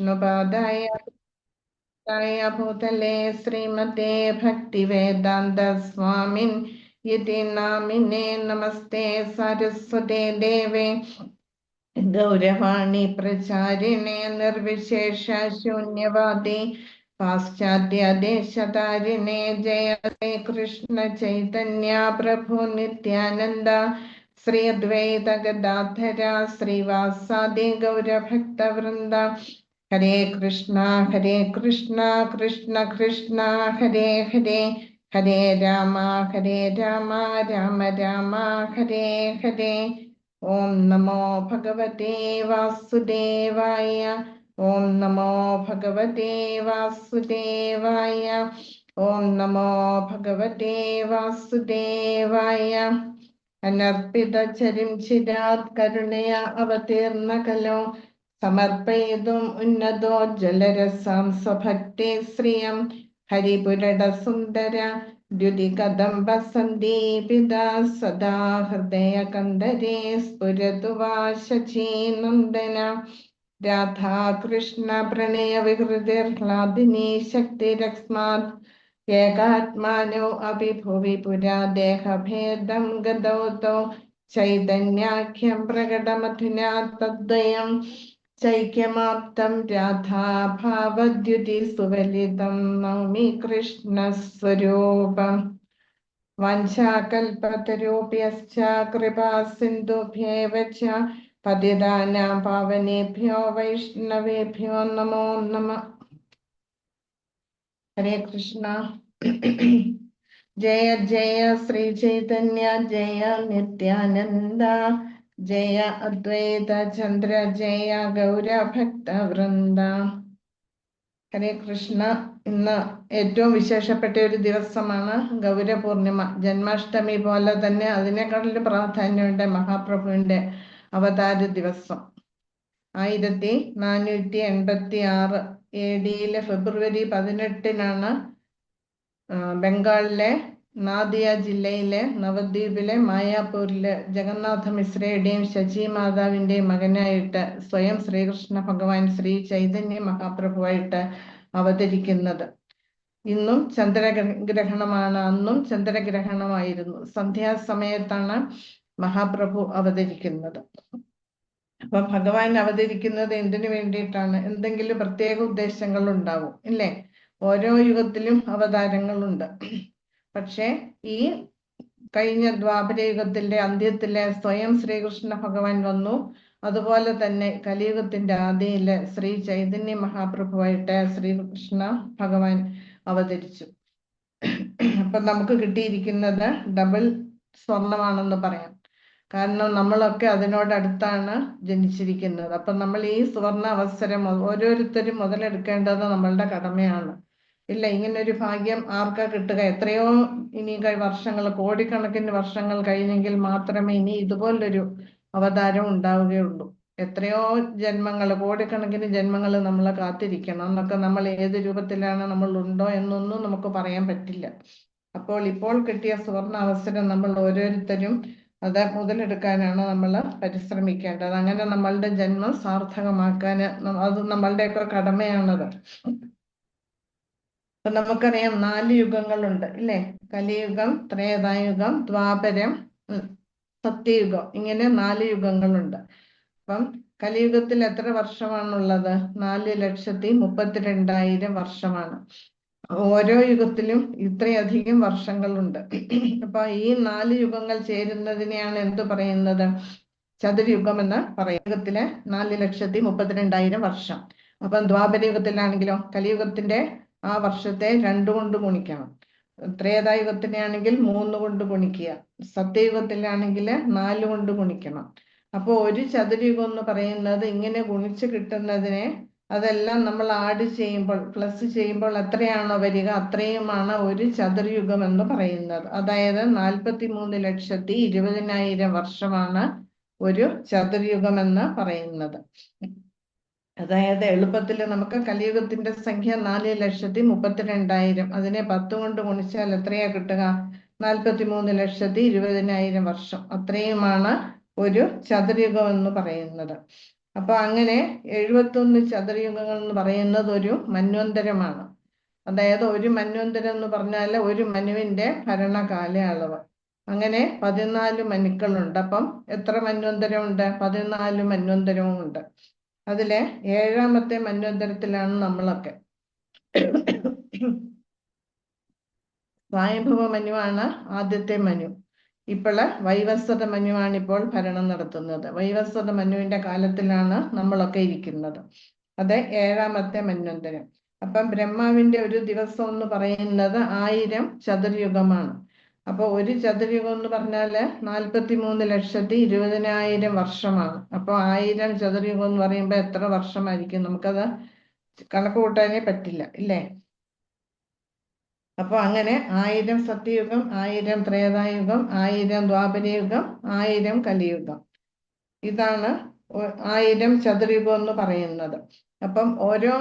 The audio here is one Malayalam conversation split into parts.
विष्णुपादाय भूतले श्रीमते भक्तिवेदांत स्वामिन् इति नामिने नमस्ते सरस्वते देवे गौरवाणी प्रचारिणे निर्विशेष शून्यवादी पाश्चात्य देशतारिणे जय श्री कृष्ण चैतन्य प्रभु नित्यानंद श्री अद्वैत गदाधर श्रीवासादि गौरभक्तवृंद हरे कृष्णा कृष्ण कृष्ण हरे हरे हरे राम राम राम हरे हरे। ओम नमो भगवते वासुदेवाय। ओम नमो भगवते वासुदेवाय। ओम नमो भगवते वासुदेवाय। अनर्पित चरिं चिरात् करुणया अवतीर्ण कलो സമർപ്പയിതും ഉന്നതോജ്വലരസാം സ്വഭക്തി ശ്രിയം ഹരിപുരട സുന്ദര ദ്യുതികദംബ സന്ദീപിത സദാ ഹൃദയ കന്ദരേ സ്ഫുരതു വാ ശചീനന്ദന രാധാകൃഷ്ണ പ്രണയ വികൃതിർഹ്ലാദിനി ശക്തിരസ്മാത് ഏകാത്മാനോ അഭിഭുവി പുരാ ദേഹഭേദം ഗതോ തോ ചൈതന്യാഖ്യം പ്രകടമധുനാ തദ്വയം ചൈക്യമാപ്തം രാധാഭാവദ്യുതി സുവലിതം നൗമി കൃഷ്ണസ്വരൂപം വഞ്ചാകൽപതരുഭ്യശ്ച കൃപാസിന്ധുഭ്യേവ ച പതിതാനാം പാവനേഭ്യോ വൈഷ്ണവേഭ്യോ നമോ നമഃ. ഹരേ കൃഷ്ണ. ജയ ജയ ശ്രീ ചൈതന്യ ജയ നിത്യാനന്ദ ജയ അദ്വൈത ചന്ദ്ര ജയ ഗൗരഭക്തവൃന്ദ. ഹരേ കൃഷ്ണ. ഇന്ന് ഏറ്റവും വിശേഷപ്പെട്ട ഒരു ദിവസമാണ് ഗൗരപൂർണിമ. ജന്മാഷ്ടമി പോലെ തന്നെ അതിനേക്കാളും പ്രാധാന്യമുണ്ട് മഹാപ്രഭുവിന്റെ അവതാര ദിവസം. 1486 AD ഫെബ്രുവരി 18 ബംഗാളിലെ നാദിയ ജില്ലയിലെ നവദ്വീപിലെ മായാപൂരില് ജഗന്നാഥ മിശ്രയുടെയും ശചി മാതാവിന്റെയും മകനായിട്ട് സ്വയം ശ്രീകൃഷ്ണ ഭഗവാൻ ശ്രീ ചൈതന്യ മഹാപ്രഭുവായിട്ട് അവതരിക്കുന്നത്. ഇന്നും ചന്ദ്രഗ്രഹണമാണ്. അന്നും ചന്ദ്രഗ്രഹണമായിരുന്നു. സന്ധ്യാസമയത്താണ് മഹാപ്രഭു അവതരിക്കുന്നത്. അപ്പൊ ഭഗവാൻ അവതരിക്കുന്നത് എന്തിനു വേണ്ടിയിട്ടാണ്? എന്തെങ്കിലും പ്രത്യേക ഉദ്ദേശങ്ങൾ ഉണ്ടാവും ഇല്ലേ? ഓരോ യുഗത്തിലും അവതാരങ്ങളുണ്ട്. പക്ഷെ ഈ കഴിഞ്ഞ ദ്വാപര യുഗത്തിന്റെ അന്ത്യത്തിലെ സ്വയം ശ്രീകൃഷ്ണ ഭഗവാൻ വന്നു. അതുപോലെ തന്നെ കലിയുഗത്തിന്റെ ആദിയില് ശ്രീ ചൈതന്യ മഹാപ്രഭുവായിട്ട് ശ്രീകൃഷ്ണ ഭഗവാൻ അവതരിച്ചു. അപ്പൊ നമുക്ക് കിട്ടിയിരിക്കുന്നത് ഡബിൾ സ്വർണമാണെന്ന് പറയാം. കാരണം നമ്മളൊക്കെ അതിനോടടുത്താണ് ജനിച്ചിരിക്കുന്നത്. അപ്പൊ നമ്മൾ ഈ സുവർണ അവസരം ഓരോരുത്തരും മുതലെടുക്കേണ്ടത് നമ്മളുടെ കടമയാണ്. ഇല്ല, ഇങ്ങനൊരു ഭാഗ്യം ആർക്കാ കിട്ടുക? എത്രയോ ഇനി വർഷങ്ങൾ, കോടിക്കണക്കിന് വർഷങ്ങൾ കഴിഞ്ഞെങ്കിൽ മാത്രമേ ഇനി ഇതുപോലൊരു അവതാരം ഉണ്ടാവുകയുള്ളൂ. എത്രയോ ജന്മങ്ങൾ, കോടിക്കണക്കിന് ജന്മങ്ങൾ നമ്മളെ കാത്തിരിക്കണം എന്നൊക്കെ. നമ്മൾ ഏത് രൂപത്തിലാണ് നമ്മൾ ഉണ്ടോ എന്നൊന്നും നമുക്ക് പറയാൻ പറ്റില്ല. ഇപ്പോൾ കിട്ടിയ സുവർണ അവസരം നമ്മൾ ഓരോരുത്തരും അത് മുതലെടുക്കാനാണ് നമ്മൾ പരിശ്രമിക്കേണ്ടത്. അങ്ങനെ നമ്മളുടെ ജന്മം സാർത്ഥകമാക്കാൻ അത് നമ്മളുടെയൊക്കെ കടമയാണത്. അപ്പൊ നമുക്കറിയാം 4 യുഗങ്ങളുണ്ട് ഇല്ലേ? കലിയുഗം, ത്രേതായുഗം, ദ്വാപരം, സത്യയുഗം, ഇങ്ങനെ 4 യുഗങ്ങളുണ്ട്. അപ്പം കലിയുഗത്തിൽ എത്ര വർഷമാണുള്ളത്? 4,32,000 വർഷമാണ്. ഓരോ യുഗത്തിലും ഇത്രയധികം വർഷങ്ങളുണ്ട്. അപ്പൊ ഈ 4 യുഗങ്ങൾ ചേരുന്നതിനെയാണ് എന്ത് പറയുന്നത്? ചതുർയുഗം എന്ന് പറയും. യുഗത്തിലെ 4,32,000 വർഷം. അപ്പം ദ്വാപരയുഗത്തിലാണെങ്കിലോ കലിയുഗത്തിന്റെ ആ വർഷത്തെ 2 കൊണ്ട് ഗുണിക്കണം. ത്രേതായുഗത്തിനെ ആണെങ്കിൽ 3 കൊണ്ട് ഗുണിക്കുക. സത്യയുഗത്തിലാണെങ്കിൽ 4 കൊണ്ട് ഗുണിക്കണം. അപ്പോൾ ഒരു ചതുർയുഗം എന്ന് പറയുന്നത് ഇങ്ങനെ ഗുണിച്ച് കിട്ടുന്നതിനെ അതെല്ലാം നമ്മൾ ആഡ് ചെയ്യുമ്പോൾ, പ്ലസ് ചെയ്യുമ്പോൾ എത്രയാണോ വരിക അത്രയുമാണ് ഒരു ചതുർയുഗം എന്ന് പറയുന്നത്. അതായത് 43,20,000 വർഷമാണ് ഒരു ചതുർയുഗം എന്ന് പറയുന്നത്. അതായത് എളുപ്പത്തിൽ നമുക്ക് കലിയുഗത്തിന്റെ സംഖ്യ 4,32,000. അതിനെ 10 കൊണ്ട് ഗുണിച്ചാൽ എത്രയാ കിട്ടുക? 43,20,000 വർഷം. അത്രയുമാണ് ഒരു ചതുർയുഗം എന്ന് പറയുന്നത്. അപ്പൊ അങ്ങനെ 71 ചതുർയുഗങ്ങൾ എന്ന് പറയുന്നത് ഒരു മന്വന്തരമാണ്. അതായത് ഒരു മന്വന്തരം എന്ന് പറഞ്ഞാൽ ഒരു മനുവിന്റെ ഭരണകാലയളവ്. അങ്ങനെ 14 മനുക്കളുണ്ട്. അപ്പം എത്ര മന്വന്തരമുണ്ട്? 14 മന്വന്തരവും ഉണ്ട്. അതിലെ 7ാമത്തെ മന്വന്തരത്തിലാണ് നമ്മളൊക്കെ. സ്വയംഭവ മനുവാണ് ആദ്യത്തെ മനു. ഇപ്പോൾ വൈവസ്വത മനുവാണ് ഇപ്പോൾ ഭരണം നടത്തുന്നത്. വൈവസ്വത മനുവിന്റെ കാലത്തിലാണ് നമ്മളൊക്കെ ഇരിക്കുന്നത്. അത് 7ാമത്തെ മന്വന്തരം. അപ്പം ബ്രഹ്മാവിന്റെ ഒരു ദിവസം എന്ന് പറയുന്നത് 1000 ചതുർയുഗമാണ്. അപ്പൊ ഒരു ചതുർയുഗം എന്ന് പറഞ്ഞാല് 43,20,000 വർഷമാണ്. അപ്പൊ 1000 ചതുർയുഗം എന്ന് പറയുമ്പോ എത്ര വർഷമായിരിക്കും? നമുക്കത് കണക്ക് കൂട്ടാനേ പറ്റില്ല, ഇല്ലേ? അപ്പൊ അങ്ങനെ 1000 സത്യയുഗം, 1000 ത്രേതായുഗം, 1000 ദ്വാപരയുഗം, 1000 കലിയുഗം. ഇതാണ് 1000 ചതുർയുഗം എന്ന് പറയുന്നത്. അപ്പം ഓരോ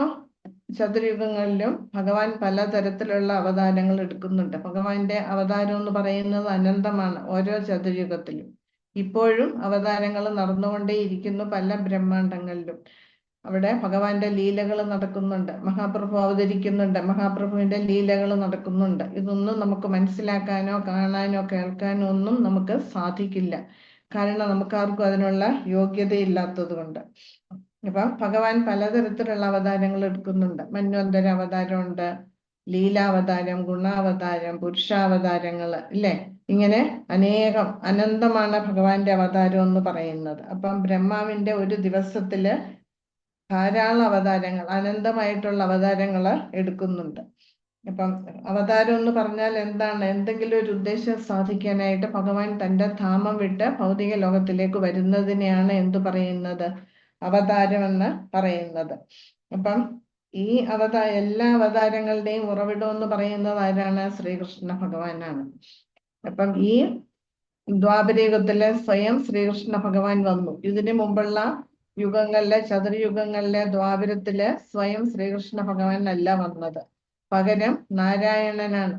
ചതുർയുഗങ്ങളിലും ഭഗവാൻ പലതരത്തിലുള്ള അവതാരങ്ങൾ എടുക്കുന്നുണ്ട്. ഭഗവാന്റെ അവതാരം എന്ന് പറയുന്നത് അനന്തമാണ് ഓരോ ചതുർയുഗത്തിലും. ഇപ്പോഴും അവതാരങ്ങൾ നടന്നുകൊണ്ടേയിരിക്കുന്നു പല ബ്രഹ്മാണ്ടങ്ങളിലും. അവിടെ ഭഗവാന്റെ ലീലകൾ നടക്കുന്നുണ്ട്. മഹാപ്രഭു അവതരിക്കുന്നുണ്ട്. മഹാപ്രഭുവിന്റെ ലീലകൾ നടക്കുന്നുണ്ട്. ഇതൊന്നും നമുക്ക് മനസ്സിലാക്കാനോ കാണാനോ കേൾക്കാനോ ഒന്നും നമുക്ക് സാധിക്കില്ല. കാരണം നമുക്കാർക്കും അതിനുള്ള യോഗ്യതയില്ലാത്തത് കൊണ്ട്. അപ്പൊ ഭഗവാൻ പലതരത്തിലുള്ള അവതാരങ്ങൾ എടുക്കുന്നുണ്ട്. മന്വന്തര അവതാരമുണ്ട്, ലീലാവതാരം, ഗുണാവതാരം, പുരുഷാവതാരങ്ങൾ, ഇല്ലേ? ഇങ്ങനെ അനേകം അനന്തമാണ് ഭഗവാന്റെ അവതാരം എന്ന് പറയുന്നത്. അപ്പം ബ്രഹ്മാവിന്റെ ഒരു ദിവസത്തില് ധാരാളം അവതാരങ്ങൾ, അനന്തമായിട്ടുള്ള അവതാരങ്ങൾ എടുക്കുന്നുണ്ട്. അപ്പം അവതാരം എന്ന് പറഞ്ഞാൽ എന്താണ്? എന്തെങ്കിലും ഒരു ഉദ്ദേശം സാധിക്കാനായിട്ട് ഭഗവാൻ തന്റെ ധാമം വിട്ട് ഭൗതിക ലോകത്തിലേക്ക് വരുന്നതിനെയാണ് എന്തു പറയുന്നത്? അവതാരം എന്ന് പറയുന്നത്. അപ്പം ഈ എല്ലാ അവതാരങ്ങളുടെയും ഉറവിടം എന്ന് പറയുന്നത് ആരാണ്? ശ്രീകൃഷ്ണ ഭഗവാനാണ്. അപ്പം ഈ ദ്വാപരയുഗത്തിലെ സ്വയം ശ്രീകൃഷ്ണ ഭഗവാൻ വന്നു. ഇതിനു മുമ്പുള്ള യുഗങ്ങളിലെ, ചതുർയുഗങ്ങളിലെ ദ്വാപരത്തില് സ്വയം ശ്രീകൃഷ്ണ ഭഗവാൻ അല്ല വന്നത്. പകരം നാരായണനാണ്.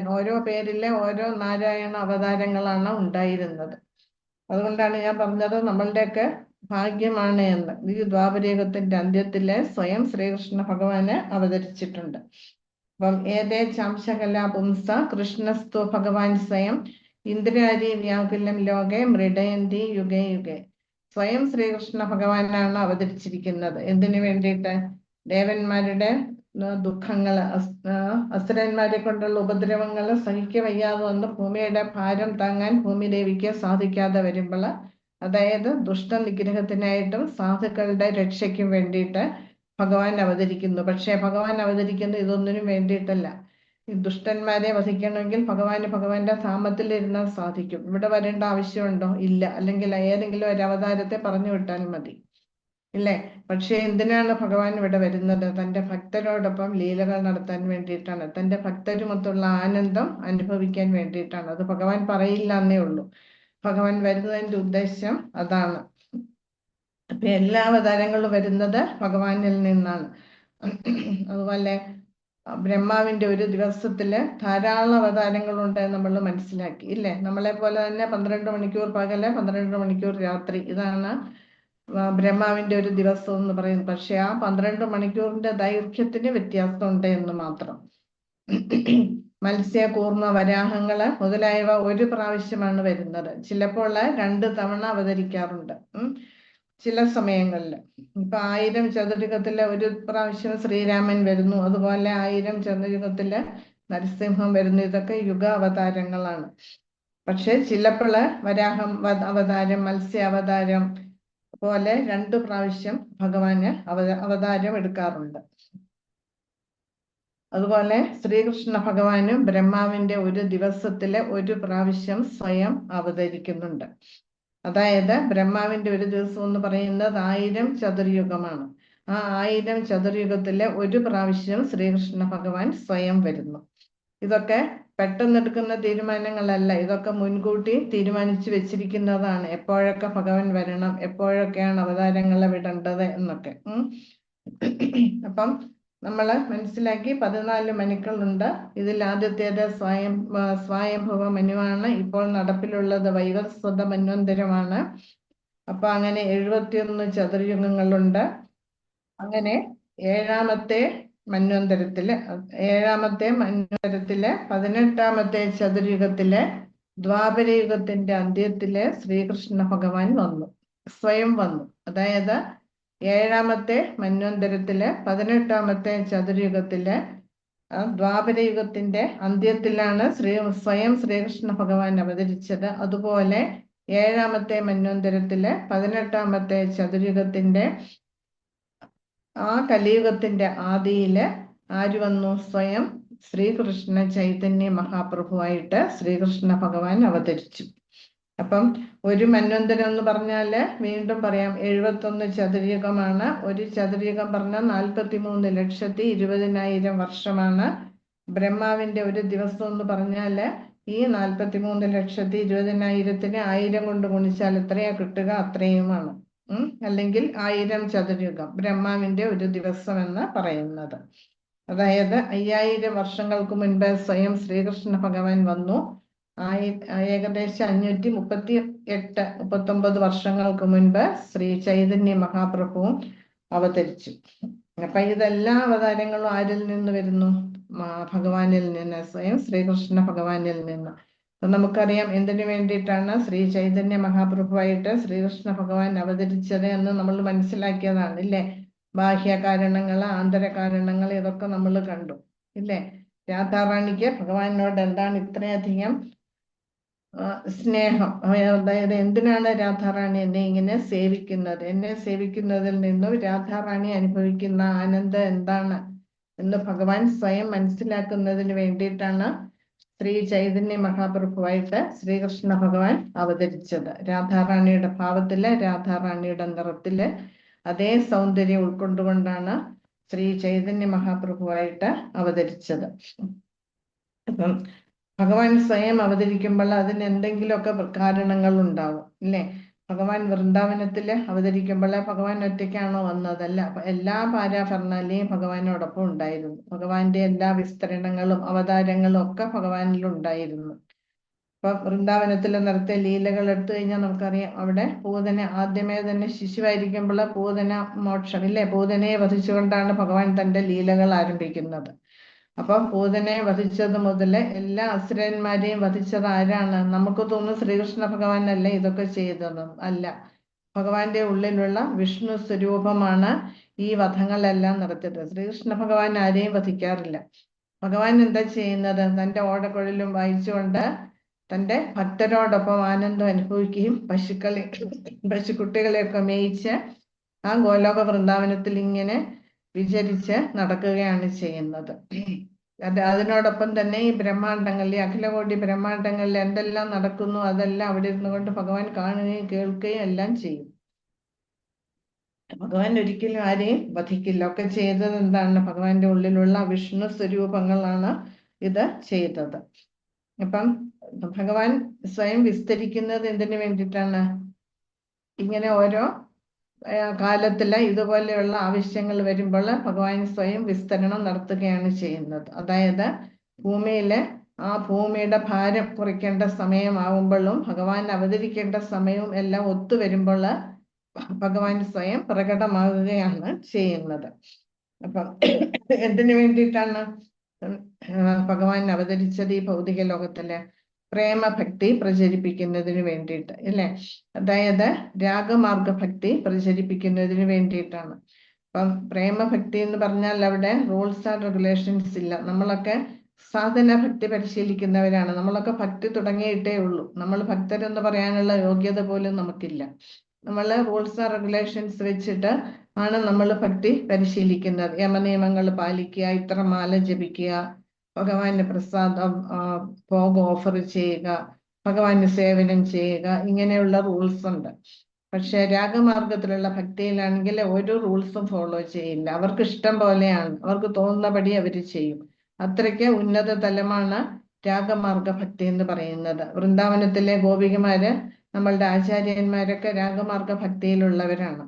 ഓരോ പേരിലെ ഓരോ നാരായണ അവതാരങ്ങളാണ് ഉണ്ടായിരുന്നത്. അതുകൊണ്ടാണ് ഞാൻ പറഞ്ഞത് നമ്മളുടെയൊക്കെ ഭാഗ്യമാണ് എന്ന്. ഈ ദ്വാപരയുഗത്തിന്റെ അന്ത്യത്തില് സ്വയം ശ്രീകൃഷ്ണ ഭഗവാന് അവതരിച്ചിട്ടുണ്ട്. അപ്പം ഏതേ ചാംശകല പുംസ കൃഷ്ണസ്തു ഭഗവാൻ സ്വയം ഇന്ദ്രാരി വ്യാകുലം ലോകെ മൃഡയന്തി യുഗേ യുഗേ. സ്വയം ശ്രീകൃഷ്ണ ഭഗവാനാണ് അവതരിച്ചിരിക്കുന്നത്. എന്തിനു വേണ്ടിയിട്ട്? ദേവന്മാരുടെ ദുഃഖങ്ങള്, അസുരന്മാരെ കൊണ്ടുള്ള ഉപദ്രവങ്ങൾ സഹിക്ക വയ്യാതെ വന്ന് ഭൂമിയുടെ ഭാരം താങ്ങാൻ ഭൂമിദേവിക്ക് സാധിക്കാതെ വരുമ്പോൾ, അതായത് ദുഷ്ടനിഗ്രഹത്തിനായിട്ടും സാധുക്കളുടെ രക്ഷയ്ക്കും വേണ്ടിയിട്ട് ഭഗവാൻ അവതരിക്കുന്നു. പക്ഷെ ഭഗവാൻ അവതരിക്കുന്നത് ഇതൊന്നിനും വേണ്ടിയിട്ടല്ല. ഈ ദുഷ്ടന്മാരെ വധിക്കണമെങ്കിൽ ഭഗവാന്റെ ധാമത്തിലിരുന്നാൽ സാധിക്കും. ഇവിടെ വരേണ്ട ആവശ്യമുണ്ടോ? ഇല്ല. അല്ലെങ്കിൽ ഏതെങ്കിലും ഒരു അവതാരത്തെ പറഞ്ഞു വിട്ടാൽ മതി, ഇല്ലേ? പക്ഷെ എന്തിനാണ് ഭഗവാൻ ഇവിടെ വരുന്നത്? തന്റെ ഭക്തരോടൊപ്പം ലീലകൾ നടത്താൻ വേണ്ടിയിട്ടാണ്. തന്റെ ഭക്തരുമൊത്തുള്ള ആനന്ദം അനുഭവിക്കാൻ വേണ്ടിയിട്ടാണ്. അത് ഭഗവാൻ പറയില്ല എന്നേ ഉള്ളൂ. ഭഗവാൻ വരുന്നതിന്റെ ഉദ്ദേശം അതാണ്. അപ്പൊ എല്ലാ അവതാരങ്ങളും വരുന്നത് ഭഗവാനിൽ നിന്നാണ്. അതുപോലെ ബ്രഹ്മാവിന്റെ ഒരു ദിവസത്തില് ധാരാളം അവതാരങ്ങളുണ്ട് നമ്മൾ മനസ്സിലാക്കി, ഇല്ലേ? നമ്മളെ പോലെ തന്നെ 12 മണിക്കൂർ പകല്, 12 മണിക്കൂർ രാത്രി. ഇതാണ് ബ്രഹ്മാവിന്റെ ഒരു ദിവസം എന്ന് പറയുന്നത്. പക്ഷെ ആ 12 മണിക്കൂറിന്റെ ദൈർഘ്യത്തിന് വ്യത്യാസമുണ്ട് എന്ന് മാത്രം. മത്സ്യ, കൂർമ്മ, വരാഹങ്ങള് മുതലായവ ഒരു പ്രാവശ്യമാണ് വരുന്നത്. ചിലപ്പോൾ 2 തവണ അവതരിക്കാറുണ്ട് ചില സമയങ്ങളിൽ. ഇപ്പൊ 1000 ചതുർയുഗത്തില് ഒരു പ്രാവശ്യം ശ്രീരാമൻ വരുന്നു. അതുപോലെ 1000 ചതുർയുഗത്തില് നരസിംഹം വരുന്നു. ഇതൊക്കെ യുഗ അവതാരങ്ങളാണ്. പക്ഷെ ചിലപ്പോൾ വരാഹം അവതാരം, മത്സ്യ അവതാരം പോലെ 2 പ്രാവശ്യം ഭഗവാന് അവതാരം എടുക്കാറുണ്ട്. അതുപോലെ ശ്രീകൃഷ്ണ ഭഗവാനും ബ്രഹ്മാവിന്റെ ഒരു ദിവസത്തില് ഒരു പ്രാവശ്യം സ്വയം അവതരിക്കുന്നുണ്ട്. അതായത് ബ്രഹ്മാവിന്റെ ഒരു ദിവസം എന്ന് പറയുന്നത് 1000 ചതുർയുഗമാണ്. ആ 1000 ചതുർയുഗത്തില് ഒരു പ്രാവശ്യം ശ്രീകൃഷ്ണ ഭഗവാൻ സ്വയം വരുന്നു. ഇതൊക്കെ പെട്ടെന്നെടുക്കുന്ന തീരുമാനങ്ങളല്ല. ഇതൊക്കെ മുൻകൂട്ടി തീരുമാനിച്ചു വെച്ചിരിക്കുന്നതാണ്. എപ്പോഴൊക്കെ ഭഗവാൻ വരണം, എപ്പോഴൊക്കെയാണ് അവതാരങ്ങളെ വിടേണ്ടത് എന്നൊക്കെ. അപ്പം നമ്മൾ മനസ്സിലാക്കി 14 മനുക്കളുണ്ട്. ഇതിൽ ആദ്യത്തേത് സ്വയംഭവ മനുവാണ്. ഇപ്പോൾ നടപ്പിലുള്ളത് വൈവസ്വത മന്വന്തരമാണ്. അപ്പൊ അങ്ങനെ 71 ചതുർയുഗങ്ങളുണ്ട്. അങ്ങനെ ഏഴാമത്തെ മന്വന്തരത്തില് 18ാമത്തെ ചതുർയുഗത്തിലെ ദ്വാപരയുഗത്തിന്റെ അന്ത്യത്തില് ശ്രീകൃഷ്ണ ഭഗവാൻ സ്വയം വന്നു. അതായത് ഏഴാമത്തെ മന്വന്തരത്തില് 18ാമത്തെ ചതുർയുഗത്തില് ദ്വാപരയുഗത്തിന്റെ അന്ത്യത്തിലാണ് സ്വയം ശ്രീകൃഷ്ണ ഭഗവാൻ അവതരിച്ചത്. അതുപോലെ ഏഴാമത്തെ മന്വന്തരത്തില് 18ാമത്തെ ചതുർയുഗത്തിന്റെ കലിയുഗത്തിന്റെ ആദിയില് ആര് വന്നു? സ്വയം ശ്രീകൃഷ്ണ ചൈതന്യ മഹാപ്രഭുവായിട്ട് ശ്രീകൃഷ്ണ ഭഗവാൻ അവതരിച്ചു. അപ്പം ഒരു മന്വന്തരം എന്ന് പറഞ്ഞാല് വീണ്ടും പറയാം, 71 ചതുർയുഗമാണ്. ഒരു ചതുർയുഗം പറഞ്ഞാൽ 43,20,000 വർഷമാണ്. ബ്രഹ്മാവിന്റെ ഒരു ദിവസം എന്ന് പറഞ്ഞാല് ഈ 43,20,000-നെ 1000 കൊണ്ട് ഗുണിച്ചാൽ എത്രയാ കിട്ടുക? അത്രയുമാണ്. അല്ലെങ്കിൽ 1000 ചതുർയുഗം ബ്രഹ്മാവിന്റെ ഒരു ദിവസം എന്ന് പറയുന്നത്. അതായത് 5000 വർഷങ്ങൾക്ക് മുൻപ് സ്വയം ശ്രീകൃഷ്ണ ഭഗവാൻ വന്നു. ഏകദേശം 538-39 വർഷങ്ങൾക്ക് മുൻപ് ശ്രീ ചൈതന്യ മഹാപ്രഭുവും അവതരിച്ചു. അപ്പൊ ഇതെല്ലാ അവതാരങ്ങളും ആരിൽ നിന്ന് വരുന്നു? ഭഗവാനിൽ നിന്ന്, സ്വയം ശ്രീകൃഷ്ണ ഭഗവാനിൽ നിന്ന്. അപ്പൊ നമുക്കറിയാം എന്തിനു വേണ്ടിയിട്ടാണ് ശ്രീ ചൈതന്യ മഹാപ്രഭുവായിട്ട് ശ്രീകൃഷ്ണ ഭഗവാൻ അവതരിച്ചത് എന്ന് നമ്മൾ മനസ്സിലാക്കിയതാണ് ഇല്ലേ? ബാഹ്യ കാരണങ്ങൾ, ആന്തര കാരണങ്ങൾ, ഇതൊക്കെ നമ്മൾ കണ്ടു ഇല്ലേ? രാധാറാണിക്ക് ഭഗവാനോട് എന്താണ് ഇത്രയധികം സ്നേഹം? അതായത് എന്തിനാണ് രാധാറാണി എന്നെ ഇങ്ങനെ സേവിക്കുന്നത്? എന്നെ സേവിക്കുന്നതിൽ നിന്നും രാധാറാണി അനുഭവിക്കുന്ന ആനന്ദം എന്താണ് എന്ന് ഭഗവാൻ സ്വയം മനസ്സിലാക്കുന്നതിന് വേണ്ടിയിട്ടാണ് ശ്രീ ചൈതന്യ മഹാപ്രഭുവായിട്ട് ശ്രീകൃഷ്ണ ഭഗവാൻ അവതരിച്ചത്. രാധാറാണിയുടെ ഭാവത്തില്, രാധാറാണിയുടെ നിറത്തില് അതേ സൗന്ദര്യം ഉൾക്കൊണ്ടുകൊണ്ടാണ് ശ്രീ ചൈതന്യ മഹാപ്രഭുവായിട്ട് അവതരിച്ചത്. അപ്പം ഭഗവാൻ സ്വയം അവതരിക്കുമ്പോൾ അതിന് എന്തെങ്കിലുമൊക്കെ കാരണങ്ങൾ ഉണ്ടാവും ഇല്ലേ? ഭഗവാൻ വൃന്ദാവനത്തില് അവതരിക്കുമ്പോൾ ഭഗവാൻ ഒറ്റയ്ക്കാണോ വന്നതല്ല. എല്ലാ പാരാഫർണാലിയും ഭഗവാനോടൊപ്പം ഉണ്ടായിരുന്നു. ഭഗവാന്റെ എല്ലാ വിസ്തരണങ്ങളും അവതാരങ്ങളും ഒക്കെ ഭഗവാനിലുണ്ടായിരുന്നു. ഇപ്പൊ വൃന്ദാവനത്തിൽ നടത്തിയ ലീലകൾ എടുത്തു കഴിഞ്ഞാൽ നമുക്കറിയാം, അവിടെ പൂതന ആദ്യമേ തന്നെ ശിശുവായിരിക്കുമ്പോൾ പൂതന മോക്ഷം ഇല്ലേ? പൂതനയെ വധിച്ചുകൊണ്ടാണ് ഭഗവാൻ തന്റെ ലീലകൾ ആരംഭിക്കുന്നത്. അപ്പൊ പൂതനയെ വധിച്ചത് മുതല് എല്ലാ അസുരന്മാരെയും വധിച്ചത് ആരാണ്? നമുക്ക് തോന്നുന്നു ശ്രീകൃഷ്ണ ഭഗവാനല്ലേ ഇതൊക്കെ ചെയ്തത്. അല്ല, ഭഗവാന്റെ ഉള്ളിലുള്ള വിഷ്ണു സ്വരൂപമാണ് ഈ വധങ്ങളെല്ലാം നടത്തിയത്. ശ്രീകൃഷ്ണ ഭഗവാൻ ആരെയും വധിക്കാറില്ല. ഭഗവാൻ എന്താ ചെയ്യുന്നത്? തന്റെ ഓടക്കുഴലും വായിച്ചുകൊണ്ട് തന്റെ ഭക്തരോടൊപ്പം ആനന്ദം അനുഭവിക്കുകയും പശുക്കുട്ടികളെയൊക്കെ മേയിച്ച് ആ ഗോലോക വൃന്ദാവനത്തിൽ ഇങ്ങനെ വിചരിച്ച് നടക്കുകയാണ് ചെയ്യുന്നത്. അതിനോടൊപ്പം തന്നെ ഈ ബ്രഹ്മാണ്ടങ്ങളിലെ, അഖിലകോടി ബ്രഹ്മാണ്ടങ്ങളിൽ എന്തെല്ലാം നടക്കുന്നു അതെല്ലാം അവിടെ ഇരുന്നു കൊണ്ട് ഭഗവാൻ കാണുകയും കേൾക്കുകയും എല്ലാം ചെയ്യും. ഭഗവാൻ ഒരിക്കലും ആരെയും വധിക്കില്ല. ഒക്കെ ചെയ്തത് എന്താണ്? ഭഗവാന്റെ ഉള്ളിലുള്ള വിഷ്ണു സ്വരൂപങ്ങളാണ് ഇത് ചെയ്തത്. അപ്പം ഭഗവാൻ സ്വയം വിസ്തരിക്കുന്നത് എന്തിനു വേണ്ടിയിട്ടാണ്? ഇങ്ങനെ ഓരോ കാലത്തില് ഇതുപോലെയുള്ള ആവശ്യങ്ങൾ വരുമ്പോൾ ഭഗവാൻ സ്വയം വിസ്തരണം നടത്തുകയാണ് ചെയ്യുന്നത്. അതായത് ഭൂമിയിലെ ഭൂമിയുടെ ഭാരം കുറയ്ക്കേണ്ട സമയമാവുമ്പോഴും ഭഗവാൻ അവതരിക്കേണ്ട സമയവും എല്ലാം ഒത്തുവരുമ്പോൾ ഭഗവാൻ സ്വയം പ്രകടമാകുകയാണ് ചെയ്യുന്നത്. അപ്പം എന്തിനു വേണ്ടിയിട്ടാണ് ഭഗവാൻ അവതരിച്ചത് ഈ ഭൗതിക ലോകത്തില്? പ്രേമഭക്തി പ്രചരിപ്പിക്കുന്നതിന് വേണ്ടിയിട്ട് അല്ലേ? അതായത് രാഗമാർഗ ഭക്തി പ്രചരിപ്പിക്കുന്നതിന് വേണ്ടിയിട്ടാണ്. അപ്പം പ്രേമഭക്തി എന്ന് പറഞ്ഞാൽ അവിടെ റൂൾസ് ആൻഡ് റെഗുലേഷൻസ് ഇല്ല. നമ്മളൊക്കെ സാധന ഭക്തി പരിശീലിക്കുന്നവരാണ്. നമ്മളൊക്കെ ഭക്തി തുടങ്ങിയിട്ടേ ഉള്ളൂ. നമ്മൾ ഭക്തരെന്ന് പറയാനുള്ള യോഗ്യത പോലും നമുക്കില്ല. നമ്മൾ റൂൾസ് ആൻഡ് റെഗുലേഷൻസ് വെച്ചിട്ട് ആണ് നമ്മൾ ഭക്തി പരിശീലിക്കുന്നത്. യമനിയമങ്ങൾ പാലിക്കുക, ഇത്ര മാല ജപിക്കുക, ഭഗവാന് പ്രസാദം ഭോഗം ഓഫർ ചെയ്യുക, ഭഗവാന് സേവനം ചെയ്യുക, ഇങ്ങനെയുള്ള റൂൾസ് ഉണ്ട്. പക്ഷെ രാഗമാർഗത്തിലുള്ള ഭക്തിയിലാണെങ്കിൽ ഒരു റൂൾസും ഫോളോ ചെയ്യില്ല. അവർക്ക് ഇഷ്ടം പോലെയാണ്, അവർക്ക് തോന്നുന്നപടി അവർ ചെയ്യും. അത്രയ്ക്ക് ഉന്നത തലമാണ് രാഗമാർഗ ഭക്തി എന്ന് പറയുന്നത്. വൃന്ദാവനത്തിലെ ഗോപികമാര്, നമ്മളുടെ ആചാര്യന്മാരൊക്കെ രാഗമാർഗ ഭക്തിയിലുള്ളവരാണ്.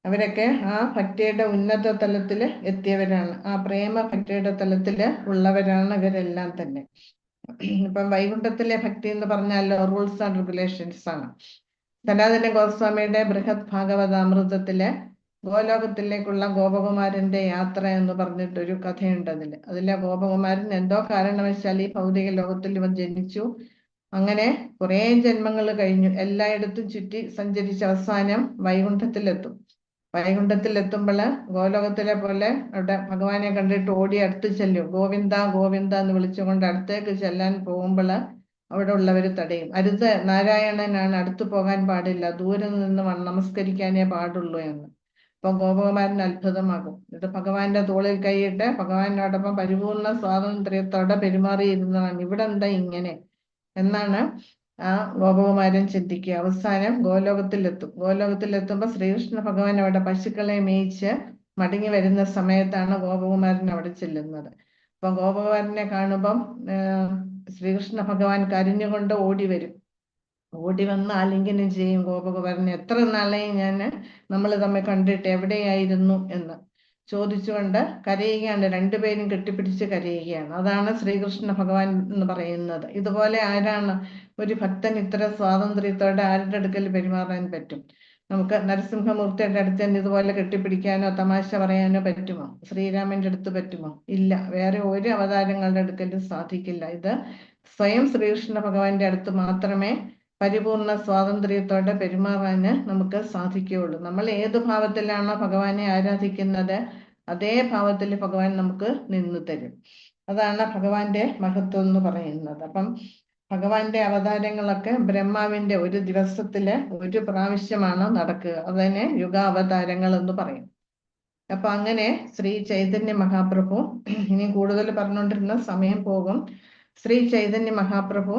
അവരൊക്കെ ആ ഭക്തിയുടെ ഉന്നത തലത്തിൽ എത്തിയവരാണ്. ആ പ്രേമ ഭക്തിയുടെ തലത്തിൽ ഉള്ളവരാണ് ഇവരെല്ലാം തന്നെ. ഇപ്പം വൈകുണ്ഠത്തിലെ ഭക്തി എന്ന് പറഞ്ഞാൽ റൂൾസ് ആൻഡ് റെഗുലേഷൻസ് ആണ്. സനാതന ഗോസ്വാമിയുടെ ബൃഹത് ഭാഗവതാമൃതത്തിലെ ഗോലോകത്തിലേക്കുള്ള ഗോപകുമാരന്റെ യാത്ര എന്ന് പറഞ്ഞിട്ടൊരു കഥയുണ്ട് അതിലെ ഗോപകുമാരൻ എന്തോ കാരണവശാൽ ഈ ഭൗതിക ലോകത്തിൽ ഇവൻ ജനിച്ചു. അങ്ങനെ കുറെ ജന്മങ്ങൾ കഴിഞ്ഞു, എല്ലായിടത്തും ചുറ്റി സഞ്ചരിച്ച അവസാനം വൈകുണ്ഠത്തിലെത്തും. വൈകുണ്ഠത്തിലെത്തുമ്പോൾ ഗോലോകത്തിലെ പോലെ അവിടെ ഭഗവാനെ കണ്ടിട്ട് ഓടി അടുത്ത് ചെല്ലും. ഗോവിന്ദ ഗോവിന്ദ എന്ന് വിളിച്ചുകൊണ്ട് അടുത്തേക്ക് ചെല്ലാൻ പോകുമ്പോൾ അവിടെ ഉള്ളവർ തടയും. അരുത്, നാരായണനാണ്, അടുത്തു പോകാൻ പാടില്ല, ദൂരെ നിന്ന് നമസ്കരിക്കാനേ പാടുള്ളൂ എന്ന്. അപ്പൊ ഗോപകുമാരൻ അത്ഭുതമാകും. ഇത് ഭഗവാന്റെ തോളിൽ കൈയിട്ട് ഭഗവാനോടൊപ്പം പരിപൂർണ സ്വാതന്ത്ര്യത്തോടെ പെരുമാറിയിരുന്നതാണ്, ഇവിടെ എന്താ ഇങ്ങനെ എന്നാണ് ആ ഗോപകുമാരൻ ചിന്തിക്കുക. അവസാനം ഗോലോകത്തിലെത്തുമ്പോൾ ശ്രീകൃഷ്ണ ഭഗവാൻ അവിടെ പശുക്കളെ മേയിച്ച് മടങ്ങി വരുന്ന സമയത്താണ് ഗോപകുമാരൻ അവിടെ ചെല്ലുന്നത്. അപ്പൊ ഗോപകുമാരനെ കാണുമ്പം ശ്രീകൃഷ്ണ ഭഗവാൻ കരഞ്ഞുകൊണ്ട് ഓടി വരും. ഓടി വന്ന് ആലിംഗനം ചെയ്യും ഗോപകുമാരനെ. എത്ര നാളെയും നമ്മൾ തമ്മിൽ കണ്ടിട്ട്, എവിടെയായിരുന്നു എന്ന് ചോദിച്ചുകൊണ്ട് കരയുകയാണ്. രണ്ടുപേരും കെട്ടിപ്പിടിച്ച് കരയുകയാണ്. അതാണ് ശ്രീകൃഷ്ണ ഭഗവാൻ എന്ന് പറയുന്നത്. ഇതുപോലെ ആരാണ് ഒരു ഭക്തൻ ഇത്ര സ്വാതന്ത്ര്യത്തോടെ ആരുടെ അടുക്കൽ പെരുമാറാൻ പറ്റും? നമുക്ക് നരസിംഹമൂർത്തിയുടെ അടുത്ത് തന്നെ ഇതുപോലെ കെട്ടിപ്പിടിക്കാനോ തമാശ പറയാനോ പറ്റുമോ? ശ്രീരാമന്റെ അടുത്ത് പറ്റുമോ? ഇല്ല. വേറെ ഒരു അവതാരങ്ങളുടെ അടുക്കലും സാധിക്കില്ല. ഇത് സ്വയം ശ്രീകൃഷ്ണ ഭഗവാന്റെ അടുത്ത് മാത്രമേ പരിപൂർണ സ്വാതന്ത്ര്യത്തോടെ പെരുമാറാന് നമുക്ക് സാധിക്കുകയുള്ളൂ. നമ്മൾ ഏത് ഭാവത്തിലാണോ ഭഗവാനെ ആരാധിക്കുന്നത് അതേ ഭാവത്തിൽ ഭഗവാൻ നമുക്ക് നിന്നു തരും. അതാണ് ഭഗവാന്റെ മഹത്വം എന്ന് പറയുന്നത്. അപ്പം ഭഗവാന്റെ അവതാരങ്ങളൊക്കെ ബ്രഹ്മാവിന്റെ ഒരു ദിവസത്തില് ഒരു പ്രാവശ്യമാണ് നടക്കുക. അതിനെ യുഗാവതാരങ്ങൾ എന്ന് പറയും. അപ്പൊ അങ്ങനെ ശ്രീ ചൈതന്യ മഹാപ്രഭു, ഇനി കൂടുതൽ പറഞ്ഞുകൊണ്ടിരുന്ന സമയം പോകും. ശ്രീ ചൈതന്യ മഹാപ്രഭു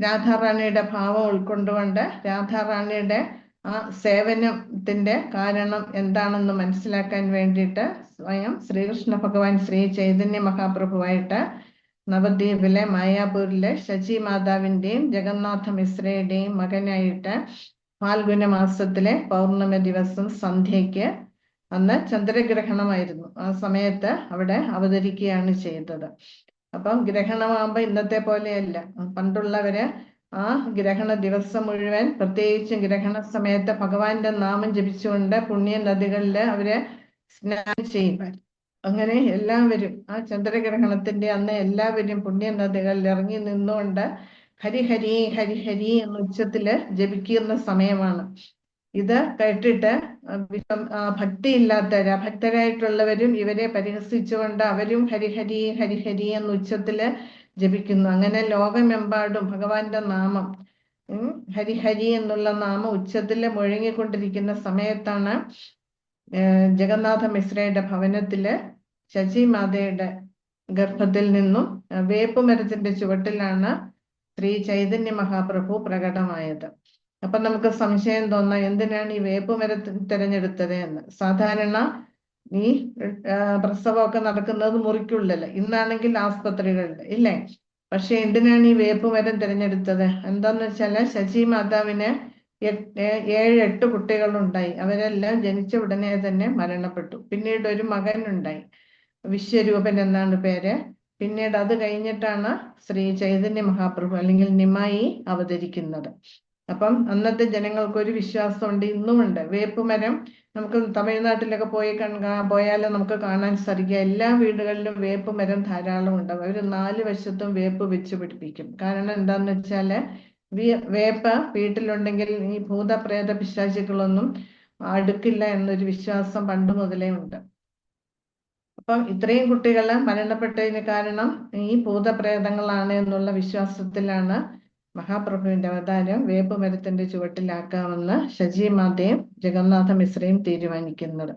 രാധാറാണിയുടെ ഭാവം ഉൾക്കൊണ്ടുകൊണ്ട് രാധാറാണിയുടെ ആ സേവനത്തിന്റെ കാരണം എന്താണെന്ന് മനസ്സിലാക്കാൻ വേണ്ടിയിട്ട് സ്വയം ശ്രീകൃഷ്ണ ഭഗവാൻ ശ്രീ ചൈതന്യ മഹാപ്രഭുവായിട്ട് നവദ്വീപിലെ മായാപൂരിലെ ശചി മാതാവിന്റെയും ജഗന്നാഥ മിശ്രയുടെയും മകനായിട്ട് ഫാൽഗുന മാസത്തിലെ പൗർണമി ദിവസം സന്ധ്യയ്ക്ക്, അന്ന് ചന്ദ്രഗ്രഹണമായിരുന്നു, ആ സമയത്ത് അവിടെ അവതരിക്കുകയാണ് ചെയ്തത്. അപ്പം ഗ്രഹണമാകുമ്പോ ഇന്നത്തെ പോലെയല്ല. പണ്ടുള്ളവര് ആ ഗ്രഹണ ദിവസം മുഴുവൻ, പ്രത്യേകിച്ചും ഗ്രഹണ സമയത്ത് ഭഗവാന്റെ നാമം ജപിച്ചുകൊണ്ട് പുണ്യ നദികളില് അവര് സ്നാനം ചെയ്യുവാൻ. അങ്ങനെ എല്ലാവരും ആ ചന്ദ്രഗ്രഹണത്തിന്റെ അന്ന് എല്ലാവരും പുണ്യ നദികളിൽ ഇറങ്ങി നിന്നുകൊണ്ട് ഹരിഹരി ഹരിഹരി എന്ന ഉച്ചത്തില് ജപിക്കുന്ന സമയമാണ്. ഇത് കേട്ടിട്ട് ഭക്തിയില്ലാത്തവര്, അഭക്തരായിട്ടുള്ളവരും ഇവരെ പരിഹസിച്ചുകൊണ്ട് അവരും ഹരിഹരി ഹരിഹരി എന്ന ഉച്ചത്തില് ജപിക്കുന്നു. അങ്ങനെ ലോകമെമ്പാടും ഭഗവാന്റെ നാമം, ഹരിഹരി എന്നുള്ള നാമം ഉച്ചത്തില് മുഴങ്ങിക്കൊണ്ടിരിക്കുന്ന സമയത്താണ് ജഗന്നാഥ മിശ്രയുടെ ഭവനത്തില് ശചി മാതയുടെ ഗർഭത്തിൽ നിന്നും വേപ്പുമരത്തിന്റെ ചുവട്ടിലാണ് ശ്രീ ചൈതന്യ മഹാപ്രഭു പ്രകടമായത്. അപ്പൊ നമുക്ക് സംശയം തോന്നാം, എന്തിനാണ് ഈ വേപ്പുമരം തിരഞ്ഞെടുത്തത് എന്ന്. സാധാരണ ഈ പ്രസവമൊക്കെ നടക്കുന്നത് മുറിക്കുള്ളില്, ഇന്നാണെങ്കിൽ ആസ്പത്രികളിൽ, ഇല്ലേ? പക്ഷെ എന്തിനാണ് ഈ വേപ്പുമരം തിരഞ്ഞെടുത്തത്? എന്താന്ന് വെച്ചാല് ശചി മാതാവിന് 7-8 കുട്ടികളുണ്ടായി. അവരെല്ലാം ജനിച്ച ഉടനെ തന്നെ മരണപ്പെട്ടു. പിന്നീട് ഒരു മകൻ ഉണ്ടായി, വിശ്വരൂപൻ എന്നാണ് പേര്. പിന്നീട് അത് കഴിഞ്ഞിട്ടാണ് ശ്രീ ചൈതന്യ മഹാപ്രഭു അല്ലെങ്കിൽ നിമായി അവതരിക്കുന്നത്. അപ്പം അന്നത്തെ ജനങ്ങൾക്കൊരു വിശ്വാസമുണ്ട്, ഇന്നുമുണ്ട്. വേപ്പുമരം നമുക്ക് തമിഴ്നാട്ടിലൊക്കെ പോയാൽ നമുക്ക് കാണാൻ സാധിക്കുക. എല്ലാ വീടുകളിലും വേപ്പുമരം ധാരാളം ഉണ്ടാവും. അവർ 4 വശത്തും വേപ്പ് വെച്ച് പിടിപ്പിക്കും. കാരണം എന്താന്ന് വെച്ചാല് വേപ്പ് വീട്ടിലുണ്ടെങ്കിൽ ഈ ഭൂതപ്രേത പിശാചുക്കളൊന്നും അടുക്കില്ല എന്നൊരു വിശ്വാസം പണ്ട് മുതലേ ഉണ്ട്. അപ്പം ഇത്രയും കുട്ടികള് മരണപ്പെട്ടതിന് കാരണം ഈ ഭൂതപ്രേതങ്ങളാണ് എന്നുള്ള വിശ്വാസത്തിലാണ് മഹാപ്രഭുവിന്റെ അവതാരം വേപ്പുമരത്തിന്റെ ചുവട്ടിലാക്കാമെന്ന് ശചി മാതയും ജഗന്നാഥ മിശ്രയും തീരുമാനിക്കുന്നത്.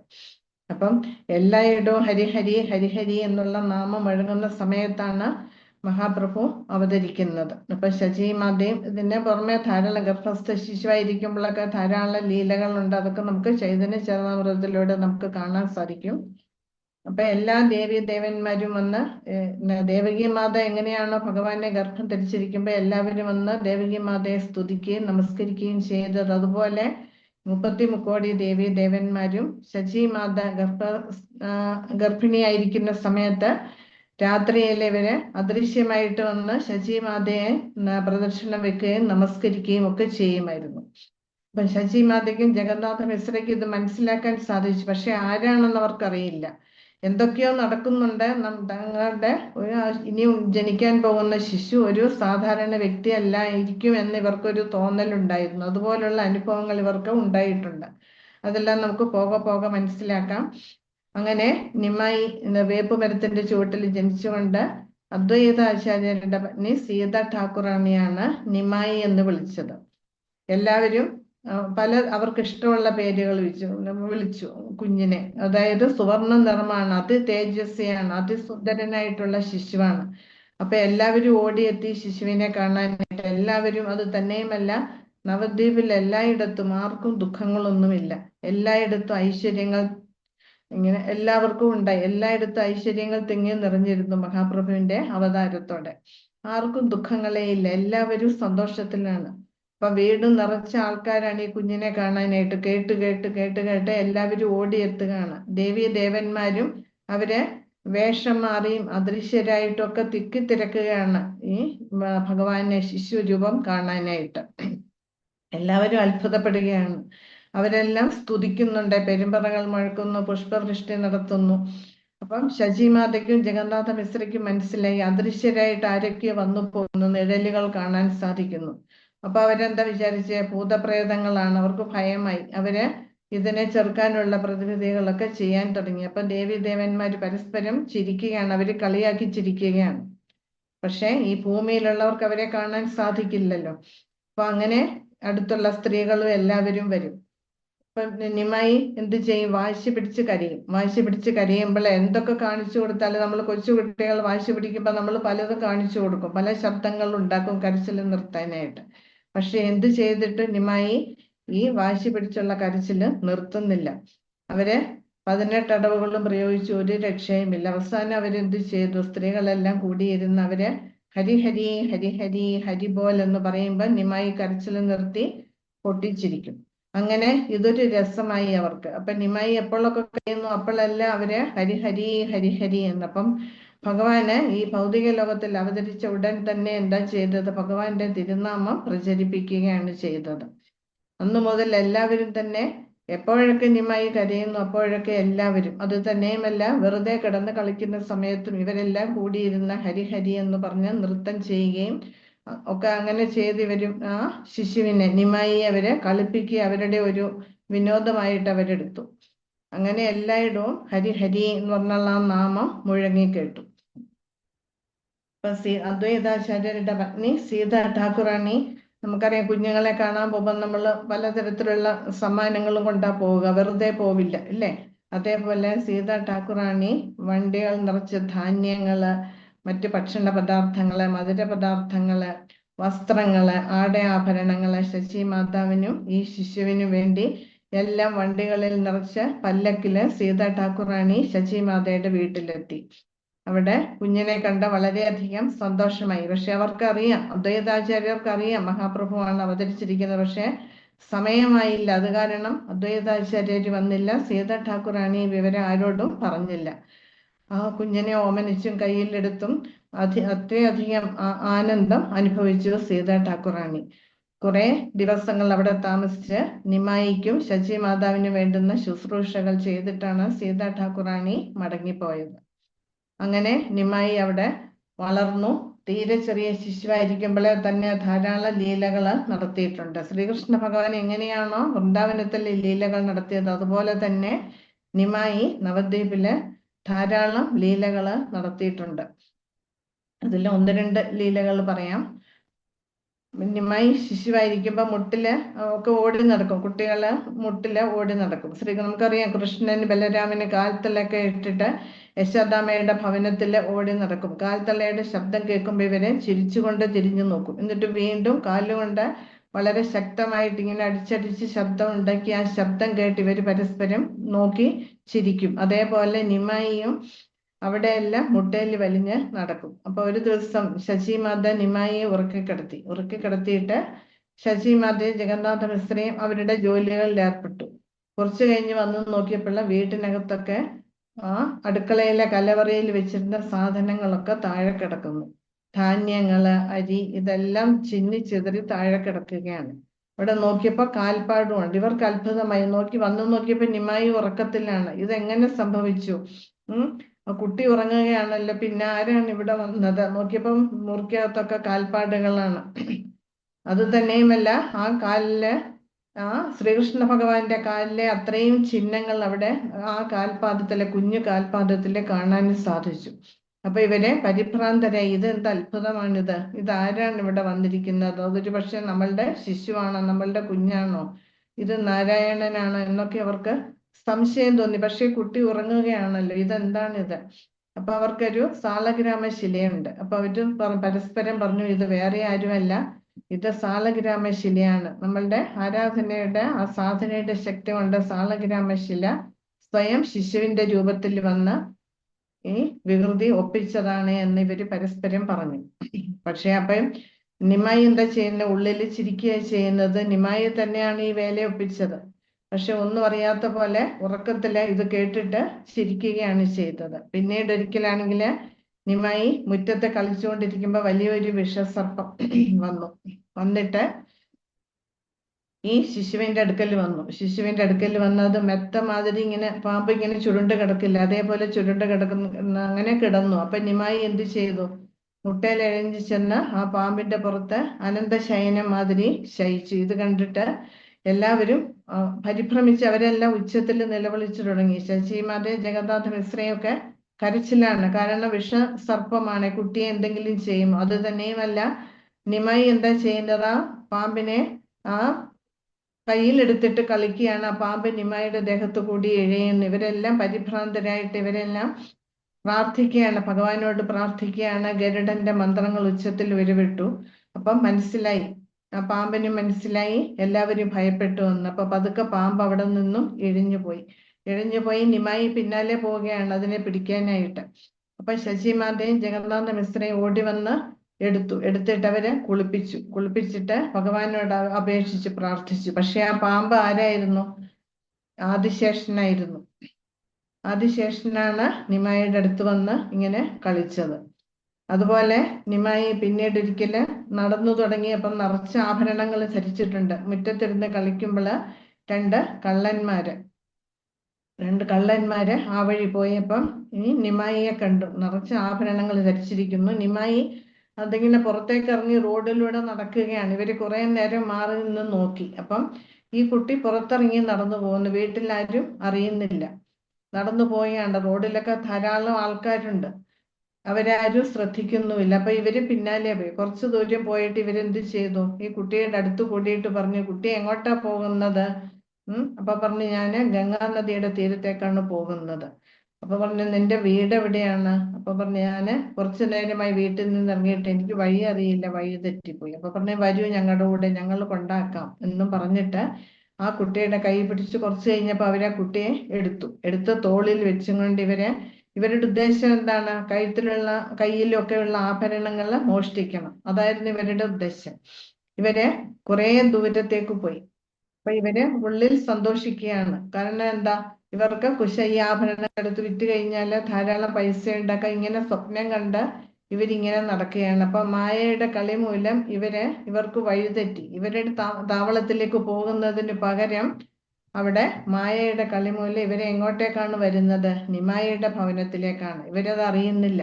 അപ്പം എല്ലായിടവും ഹരിഹരി ഹരിഹരി എന്നുള്ള നാമം മുഴങ്ങുന്ന സമയത്താണ് മഹാപ്രഭു അവതരിക്കുന്നത്. അപ്പൊ ശചി മാതയും ഇതിന്റെ പുറമെ ധാരാളം ഗർഭസ്ഥ ശിശുവായിരിക്കുമ്പോഴൊക്കെ ധാരാളം ലീലകളുണ്ട്. അതൊക്കെ നമുക്ക് ചൈതന്യ ചരിതാമൃതത്തിലൂടെ നമുക്ക് കാണാൻ സാധിക്കും. അപ്പൊ എല്ലാ ദേവീ ദേവന്മാരും വന്ന് ദേവകി മാത എങ്ങനെയാണോ ഭഗവാനെ ഗർഭം ധരിച്ചിരിക്കുമ്പോ എല്ലാവരും വന്ന് ദേവകി മാതയെ സ്തുതിക്കുകയും നമസ്കരിക്കുകയും ചെയ്തത്, അതുപോലെ 33 കോടി ദേവീ ദേവന്മാരും ശചി മാത ഗർഭിണിയായിരിക്കുന്ന സമയത്ത് രാത്രിയിൽ ഇവര് അദൃശ്യമായിട്ട് വന്ന് ശചിമാതയെ പ്രദക്ഷിണം വെക്കുകയും നമസ്കരിക്കുകയും ഒക്കെ ചെയ്യുമായിരുന്നു. അപ്പൊ ശചിമാതയ്ക്കും ജഗന്നാഥ മിശ്രയ്ക്കും ഇത് മനസ്സിലാക്കാൻ സാധിച്ചു. പക്ഷെ ആരാണെന്ന് അവർക്കറിയില്ല. എന്തൊക്കെയോ നടക്കുന്നുണ്ട്. തങ്ങളുടെ ഇനി ജനിക്കാൻ പോകുന്ന ശിശു ഒരു സാധാരണ വ്യക്തി അല്ലായിരിക്കും എന്ന് ഇവർക്കൊരു തോന്നലുണ്ടായിരുന്നു. അതുപോലുള്ള അനുഭവങ്ങൾ ഇവർക്ക് ഉണ്ടായിട്ടുണ്ട്. അതെല്ലാം നമുക്ക് പോകെ പോകെ മനസ്സിലാക്കാം. അങ്ങനെ നിമായി വേപ്പ് മരത്തിന്റെ ചുവട്ടിൽ ജനിച്ചുകൊണ്ട് അദ്വൈത ആചാര്യരുടെ പത്നി സീത ഠാക്കുറാണിയാണ് നിമായി എന്ന് വിളിച്ചത്. എല്ലാവരും അവർക്ക് ഇഷ്ടമുള്ള പേരുകൾ വിളിച്ചു കുഞ്ഞിനെ. അതായത് സുവർണ്ണ നിറമാണ്, അതി തേജസ്വിയാണ്, അതിസുന്ദരനായിട്ടുള്ള ശിശുവാണ്. അപ്പൊ എല്ലാവരും ഓടിയെത്തി ശിശുവിനെ കാണാനായിട്ട്. എല്ലാവരും, അത് തന്നെയുമല്ല, നവദ്വീപിൽ എല്ലായിടത്തും ആർക്കും ദുഃഖങ്ങളൊന്നുമില്ല. എല്ലായിടത്തും ഐശ്വര്യങ്ങൾ ഇങ്ങനെ എല്ലാവർക്കും ഉണ്ടായി. എല്ലായിടത്തും ഐശ്വര്യങ്ങൾ തിങ്ങി നിറഞ്ഞിരുന്നു മഹാപ്രഭുവിന്റെ അവതാരത്തോടെ. ആർക്കും ദുഃഖങ്ങളേ ഇല്ല. എല്ലാവരും സന്തോഷത്തിലാണ്. അപ്പൊ വീട് നിറച്ച ആൾക്കാരാണ് ഈ കുഞ്ഞിനെ കാണാനായിട്ട്. കേട്ട് കേട്ട് കേട്ട് കേട്ട് എല്ലാവരും ഓടിയെത്തുകയാണ്. ദേവീ ദേവന്മാരും അവരെ വേഷം മാറിയും അദൃശ്യരായിട്ടും ഒക്കെ തിക്കിത്തിരക്കുകയാണ് ഈ ഭഗവാനെ ശിശു രൂപം കാണാനായിട്ട്. എല്ലാവരും അത്ഭുതപ്പെടുകയാണ്. അവരെല്ലാം സ്തുതിക്കുന്നുണ്ട്, പെരുമ്പറകൾ മുഴക്കുന്നു, പുഷ്പവൃഷ്ടി നടത്തുന്നു. അപ്പം ശചിമാതയ്ക്കും ജഗന്നാഥ മിശ്രയ്ക്കും മനസ്സിലായി അദൃശ്യരായിട്ട് ആരൊക്കെയോ വന്നു പോകുന്നു, നിഴലുകൾ കാണാൻ സാധിക്കുന്നു. അപ്പൊ അവരെന്താ വിചാരിച്ചേ? ഭൂതപ്രേതങ്ങളാണ്. അവർക്ക് ഭയമായി. അവര് ഇതിനെ ചെറുക്കാനുള്ള പ്രതിവിധികളൊക്കെ ചെയ്യാൻ തുടങ്ങി. അപ്പൊ ദേവി ദേവന്മാര് പരസ്പരം ചിരിക്കുകയാണ്. അവര് കളിയാക്കി ചിരിക്കുകയാണ്. പക്ഷെ ഈ ഭൂമിയിലുള്ളവർക്ക് അവരെ കാണാൻ സാധിക്കില്ലല്ലോ. അപ്പൊ അങ്ങനെ അടുത്തുള്ള സ്ത്രീകളും എല്ലാവരും വരും. അപ്പൊ നിമായി എന്ത് ചെയ്യും? വാശി പിടിച്ച് കരയും. വാശി പിടിച്ച് കരയുമ്പോൾ എന്തൊക്കെ കാണിച്ചു കൊടുത്താലും, നമ്മൾ കൊച്ചുകുട്ടികൾ വാശി പിടിക്കുമ്പോൾ നമ്മൾ പലതും കാണിച്ചു കൊടുക്കും, പല ശബ്ദങ്ങൾ ഉണ്ടാക്കും കരച്ചിൽ നിർത്താനായിട്ട്. പക്ഷെ എന്ത് ചെയ്തിട്ട് നിമായി ഈ വാശി പിടിച്ചുള്ള കരച്ചില് നിർത്തുന്നില്ല. അവര് 18 അടവുകളും പ്രയോഗിച്ച് ഒരു രക്ഷയുമില്ല. അവസാനം അവരെന്ത് ചെയ്തു? സ്ത്രീകളെല്ലാം കൂടിയിരുന്ന് അവര് ഹരിഹരി ഹരിഹരി ഹരിബോൽ എന്ന് പറയുമ്പോൾ നിമായി കരച്ചിൽ നിർത്തി പൊട്ടിച്ചിരിക്കും. അങ്ങനെ ഇതൊരു രസമായി അവർക്ക്. അപ്പൊ നിമായി എപ്പോഴൊക്കെ കഴിയുന്നു അപ്പോഴെല്ലാം അവര് ഹരിഹരി ഹരിഹരി എന്നപ്പം ഭഗവാന് ഈ ഭൗതിക ലോകത്തിൽ അവതരിച്ച ഉടൻ തന്നെ എന്താ ചെയ്തത്? ഭഗവാന്റെ തിരുനാമം പ്രചരിപ്പിക്കുകയാണ് ചെയ്തത്. അന്നു മുതൽ എല്ലാവരും തന്നെ എപ്പോഴൊക്കെ നിമായി കരയുന്നു അപ്പോഴൊക്കെ എല്ലാവരും, അത് തന്നെയുമല്ല, വെറുതെ കിടന്ന് കളിക്കുന്ന സമയത്തും ഇവരെല്ലാം കൂടിയിരുന്ന ഹരിഹരി എന്ന് പറഞ്ഞ് നൃത്തം ചെയ്യുകയും ഒക്കെ അങ്ങനെ ചെയ്ത് ഇവരും ആ ശിശുവിനെ നിമായി അവരെ കളിപ്പിക്കുക അവരുടെ ഒരു വിനോദമായിട്ട് അവരെടുത്തു. അങ്ങനെ എല്ലായിടവും ഹരിഹരി എന്ന് പറഞ്ഞുള്ള ആ നാമം മുഴങ്ങി കേട്ടു. ഇപ്പൊ അദ്വൈതാചാര്യരുടെ പത്നി സീത ഠാക്കുറാണി, നമുക്കറിയാം കുഞ്ഞുങ്ങളെ കാണാൻ പോകുമ്പോൾ നമ്മൾ പലതരത്തിലുള്ള സമ്മാനങ്ങളും കൊണ്ടാ പോവുക, വെറുതെ പോവില്ല അല്ലേ? അതേപോലെ സീത ഠാക്കുറാണി വണ്ടികൾ നിറച്ച് ധാന്യങ്ങള്, മറ്റ് ഭക്ഷണ പദാർത്ഥങ്ങള്, മധുര പദാർത്ഥങ്ങള്, വസ്ത്രങ്ങള്, ആഭരണങ്ങള് ശശി മാതാവിനും ഈ ശിശുവിനും വേണ്ടി എല്ലാം വണ്ടികളിൽ നിറച്ച് പല്ലക്കില് സീത ഠാക്കുറാണി ശശി മാതയുടെ വീട്ടിലെത്തി. അവിടെ കുഞ്ഞിനെ കണ്ട വളരെയധികം സന്തോഷമായി. പക്ഷെ അവർക്കറിയാം, അദ്വൈതാചാര്യർക്കറിയാം മഹാപ്രഭുവാണ് അവതരിച്ചിരിക്കുന്നത്. പക്ഷെ സമയമായില്ല. അത് കാരണം അദ്വൈതാചാര്യര് വന്നില്ല. സീത ഠാക്കുറാണി വിവരം ആരോടും പറഞ്ഞില്ല. ആ കുഞ്ഞിനെ ഓമനിച്ചും കയ്യിലെടുത്തും അത്രയധികം ആനന്ദം അനുഭവിച്ചു സീത ഠാക്കുറാണി. കുറെ ദിവസങ്ങൾ അവിടെ താമസിച്ച് നിമായിക്കും ശചി മാതാവിനും വേണ്ടുന്ന ശുശ്രൂഷകൾ ചെയ്തിട്ടാണ് സീത ഠാക്കുറാണി മടങ്ങിപ്പോയത്. അങ്ങനെ നിമായി അവിടെ വളർന്നു. തീരെ ചെറിയ ശിശുവായിരിക്കുമ്പോഴേ തന്നെ ധാരാളം ലീലകൾ നടത്തിയിട്ടുണ്ട്. ശ്രീകൃഷ്ണ ഭഗവാൻ എങ്ങനെയാണോ വൃന്ദാവനത്തിൽ ലീലകൾ നടത്തിയത്, അതുപോലെ തന്നെ നിമായി നവദ്വീപില് ധാരാളം ലീലകൾ നടത്തിയിട്ടുണ്ട്. അതിൽ 1-2 ലീലകൾ പറയാം. നിമായി ശിശുവായിരിക്കുമ്പോ മുട്ടില് ഒക്കെ ഓടി നടക്കും. കുട്ടികള് മുട്ടില് ഓടി നടക്കും. നമുക്കറിയാം കൃഷ്ണൻ ബലരാമന് കാൽത്തലൊക്കെ ഇട്ടിട്ട് യശോദാമ്മയുടെ ഭവനത്തില് ഓടി നടക്കും. കാൽത്തലയുടെ ശബ്ദം കേൾക്കുമ്പോൾ ഇവരെ ചിരിച്ചുകൊണ്ട് തിരിഞ്ഞു നോക്കും. എന്നിട്ട് വീണ്ടും കാലുകൊണ്ട് വളരെ ശക്തമായിട്ട് ഇങ്ങനെ അടിച്ചടിച്ച് ശബ്ദം ഉണ്ടാക്കി ആ ശബ്ദം കേട്ട് ഇവര് പരസ്പരം നോക്കി ചിരിക്കും. അതേപോലെ നിമായിയും അവിടെയെല്ലാം മുട്ടയിൽ വലിഞ്ഞ് നടക്കും. അപ്പൊ ഒരു ദിവസം ശശിമാത നിമായിയെ ഉറക്കിക്കിടത്തിയിട്ട് ശശിമാതയും ജഗന്നാഥ മിശ്രയും അവരുടെ ജോലികളിൽ ഏർപ്പെട്ടു. കുറച്ചു കഴിഞ്ഞ് വന്നു നോക്കിയപ്പോൾ വീട്ടിനകത്തൊക്കെ ആ അടുക്കളയിലെ കലവറയിൽ വെച്ചിരുന്ന സാധനങ്ങളൊക്കെ താഴെ കിടക്കുന്നു. ധാന്യങ്ങള്, അരി ഇതെല്ലാം ചിന്നിച്ചിതറി താഴെ കിടക്കുകയാണ്. ഇവിടെ നോക്കിയപ്പോ കാൽപ്പാടുമുണ്ട്. ഇവർക്ക് അത്ഭുതമായി. വന്നു നോക്കിയപ്പോ നിമായി ഉറക്കത്തിലാണ്. ഇതെങ്ങനെ സംഭവിച്ചു? കുട്ടി ഉറങ്ങുകയാണല്ലോ, പിന്നെ ആരാണ് ഇവിടെ വന്നത്? നോക്കിയപ്പം മുറിക്കകത്തൊക്കെ കാൽപ്പാടുകളാണ്. അത് തന്നെയുമല്ല, ആ കാലില് ശ്രീകൃഷ്ണ ഭഗവാന്റെ കാലിലെ അത്രയും ചിഹ്നങ്ങൾ അവിടെ ആ കാൽപാദത്തിലെ, കുഞ്ഞു കാൽപാദത്തിലെ കാണാനും സാധിച്ചു. അപ്പൊ ഇവരെ പരിഭ്രാന്തരായി. ഇത് എന്ത് അത്ഭുതമാണിത്? ഇതാരാണ് ഇവിടെ വന്നിരിക്കുന്നത്? അതൊരു പക്ഷെ നമ്മളുടെ ശിശുവാണോ, നമ്മളുടെ കുഞ്ഞാണോ, ഇത് നാരായണനാണോ എന്നൊക്കെ അവർക്ക് സംശയം തോന്നി. പക്ഷെ കുട്ടി ഉറങ്ങുകയാണല്ലോ, ഇതെന്താണിത്? അപ്പൊ അവർക്കൊരു സാളഗ്രാമ ശിലയുണ്ട്. അപ്പൊ അവര് പരസ്പരം പറഞ്ഞു, ഇത് വേറെ ആരുമല്ല, ഇത് സാളഗ്രാമ ശിലയാണ്. നമ്മളുടെ ആരാധനയുടെ ആ സാധനയുടെ ശക്തി കൊണ്ട് സാളഗ്രാമ ശില സ്വയം ശിശുവിന്റെ രൂപത്തിൽ വന്ന് ഈ വികൃതി ഒപ്പിച്ചതാണ് എന്ന് ഇവര് പരസ്പരം പറഞ്ഞു. പക്ഷെ അപ്പം നിമായി എന്താ ചെയ്യുന്നത്? ഉള്ളിൽ ചിരിക്കുക ചെയ്യുന്നത്. നിമായി തന്നെയാണ് ഈ വേല ഒപ്പിച്ചത്. പക്ഷെ ഒന്നും അറിയാത്ത പോലെ ഉറക്കത്തില് ഇത് കേട്ടിട്ട് ചിരിക്കുകയാണ് ചെയ്തത്. പിന്നീട് ഒരിക്കലാണെങ്കിൽ നിമായി മുറ്റത്തെ കളിച്ചുകൊണ്ടിരിക്കുമ്പോ വലിയൊരു വിഷസർപ്പം വന്നിട്ട് ഈ ശിശുവിന്റെ അടുക്കൽ വന്നു. അത് മെത്ത മാതിരി ഇങ്ങനെ, പാമ്പ് ഇങ്ങനെ ചുരുണ്ട് കിടക്കില്ല, അതേപോലെ ചുരുണ്ട് കിടക്കുന്ന, അങ്ങനെ കിടന്നു. അപ്പൊ നിമായി എന്ത് ചെയ്തു? മുട്ടയിൽ എഴഞ്ഞു ചെന്ന് ആ പാമ്പിന്റെ പുറത്ത് അനന്തശയനം മാതിരി ശയിച്ചു. ഇത് കണ്ടിട്ട് എല്ലാവരും പരിഭ്രമിച്ച് അവരെല്ലാം ഉച്ചത്തിൽ നിലവിളിച്ചു തുടങ്ങി. ശശിമാതെ, ജഗന്നാഥ മിശ്രയൊക്കെ കരച്ചിലാണ്. കാരണം വിഷസർപ്പമാണ്, കുട്ടിയെ എന്തെങ്കിലും ചെയ്യും. അത് തന്നെയുമല്ല, നിമായി എന്താ ചെയ്യുന്നത്? ആ പാമ്പിനെ കയ്യിലെടുത്തിട്ട് കളിക്കുകയാണ്. ആ പാമ്പ് നിമായിയുടെ ദേഹത്ത് കൂടി എഴയുന്നു. ഇവരെല്ലാം പരിഭ്രാന്തരായിട്ട് ഇവരെല്ലാം പ്രാർത്ഥിക്കുകയാണ്, ഭഗവാനോട് പ്രാർത്ഥിക്കുകയാണ്. ഗരുഡന്റെ മന്ത്രങ്ങൾ ഉച്ചത്തിൽ ഉരുവിട്ടു. അപ്പം മനസ്സിലായി, ആ പാമ്പിന് മനസ്സിലായി എല്ലാവരും ഭയപ്പെട്ടു എന്ന്. അപ്പൊ പതുക്കെ പാമ്പ് അവിടെ നിന്നും ഇഴഞ്ഞുപോയി. നിമായി പിന്നാലെ പോവുകയാണ് അതിനെ പിടിക്കാനായിട്ട്. അപ്പൊ ശശിമാതയും ജഗന്നാഥ മിശ്രയും ഓടി വന്ന് എടുത്തിട്ട് അവരെ കുളിപ്പിച്ചിട്ട് ഭഗവാനോട് അപേക്ഷിച്ച് പ്രാർത്ഥിച്ചു. പക്ഷെ ആ പാമ്പ് ആരായിരുന്നു? ആദിശേഷനായിരുന്നു. ആദിശേഷനാണ് നിമായിയുടെ അടുത്ത് വന്ന് ഇങ്ങനെ കളിച്ചത്. അതുപോലെ നിമായി പിന്നീട് ഒരിക്കല് നടന്നു തുടങ്ങിയപ്പം നിറച്ച് ആഭരണങ്ങൾ ധരിച്ചിട്ടുണ്ട്. മുറ്റത്തിരുന്ന് കളിക്കുമ്പോൾ രണ്ട് കള്ളന്മാര് ആ വഴി പോയപ്പം ഈ നിമായിയെ കണ്ടു. നിറച്ച് ആഭരണങ്ങൾ ധരിച്ചിരിക്കുന്നു. നിമായി അതിങ്ങനെ പുറത്തേക്ക് ഇറങ്ങി റോഡിലൂടെ നടക്കുകയാണ്. ഇവര് കുറെ നേരം മാറി നിന്ന് നോക്കി. അപ്പം ഈ കുട്ടി പുറത്തിറങ്ങി നടന്നു പോകുന്നു. വീട്ടിലാരും അറിയുന്നില്ല. നടന്നു പോയാണ്. റോഡിലൊക്കെ ധാരാളം ആൾക്കാരുണ്ട്, അവരാരും ശ്രദ്ധിക്കുന്നുമില്ല. അപ്പൊ ഇവര് പിന്നാലെ പോയി. കുറച്ചു ദൂരം പോയിട്ട് ഇവരെന്ത് ചെയ്തു? ഈ കുട്ടിയുടെ അടുത്ത് കൂടിയിട്ട് പറഞ്ഞു, കുട്ടി എങ്ങോട്ടാ പോകുന്നത്? അപ്പൊ പറഞ്ഞു, ഞാന് ഗംഗാനദിയുടെ തീരത്തേക്കാണ് പോകുന്നത്. അപ്പൊ പറഞ്ഞു, നിന്റെ വീട് എവിടെയാണ്? അപ്പൊ പറഞ്ഞു, ഞാന് കുറച്ചു നേരമായി വീട്ടിൽ നിന്ന് ഇറങ്ങിയിട്ട് എനിക്ക് വഴി അറിയില്ല, വഴി തെറ്റിപ്പോയി. അപ്പൊ പറഞ്ഞു, വരൂ ഞങ്ങളുടെ കൂടെ, ഞങ്ങൾ കൊണ്ടാക്കാം എന്നും പറഞ്ഞിട്ട് ആ കുട്ടിയുടെ കൈ പിടിച്ച് കുറച്ച് കഴിഞ്ഞപ്പോ അവരെ കുട്ടിയെ എടുത്ത് തോളിൽ വെച്ചും കൊണ്ട് ഇവരുടെ ഉദ്ദേശം എന്താണ്? കയ്യിലൊക്കെ ഉള്ള ആഭരണങ്ങൾ മോഷ്ടിക്കണം. അതായിരുന്നു ഇവരുടെ ഉദ്ദേശം. ഇവരെ കുറെ ദൂരത്തേക്ക് പോയി. അപ്പൊ ഇവര് ഉള്ളിൽ സന്തോഷിക്കുകയാണ്. കാരണം എന്താ? ഇവർക്ക് ഈ ആഭരണങ്ങൾ എടുത്ത് വിറ്റ് കഴിഞ്ഞാല് ധാരാളം പൈസ ഉണ്ടാക്കാൻ ഇങ്ങനെ സ്വപ്നം കണ്ട് ഇവരിങ്ങനെ നടക്കുകയാണ്. അപ്പൊ മായയുടെ കളി മൂലം ഇവർക്ക് വഴിതെറ്റി. ഇവരുടെ താവളത്തിലേക്ക് പോകുന്നതിന് പകരം അവിടെ മായയുടെ കളി മൂലം ഇവരെ എങ്ങോട്ടേക്കാണ് വരുന്നത്? നിമായിയുടെ ഭവനത്തിലേക്കാണ്. ഇവരത് അറിയുന്നില്ല.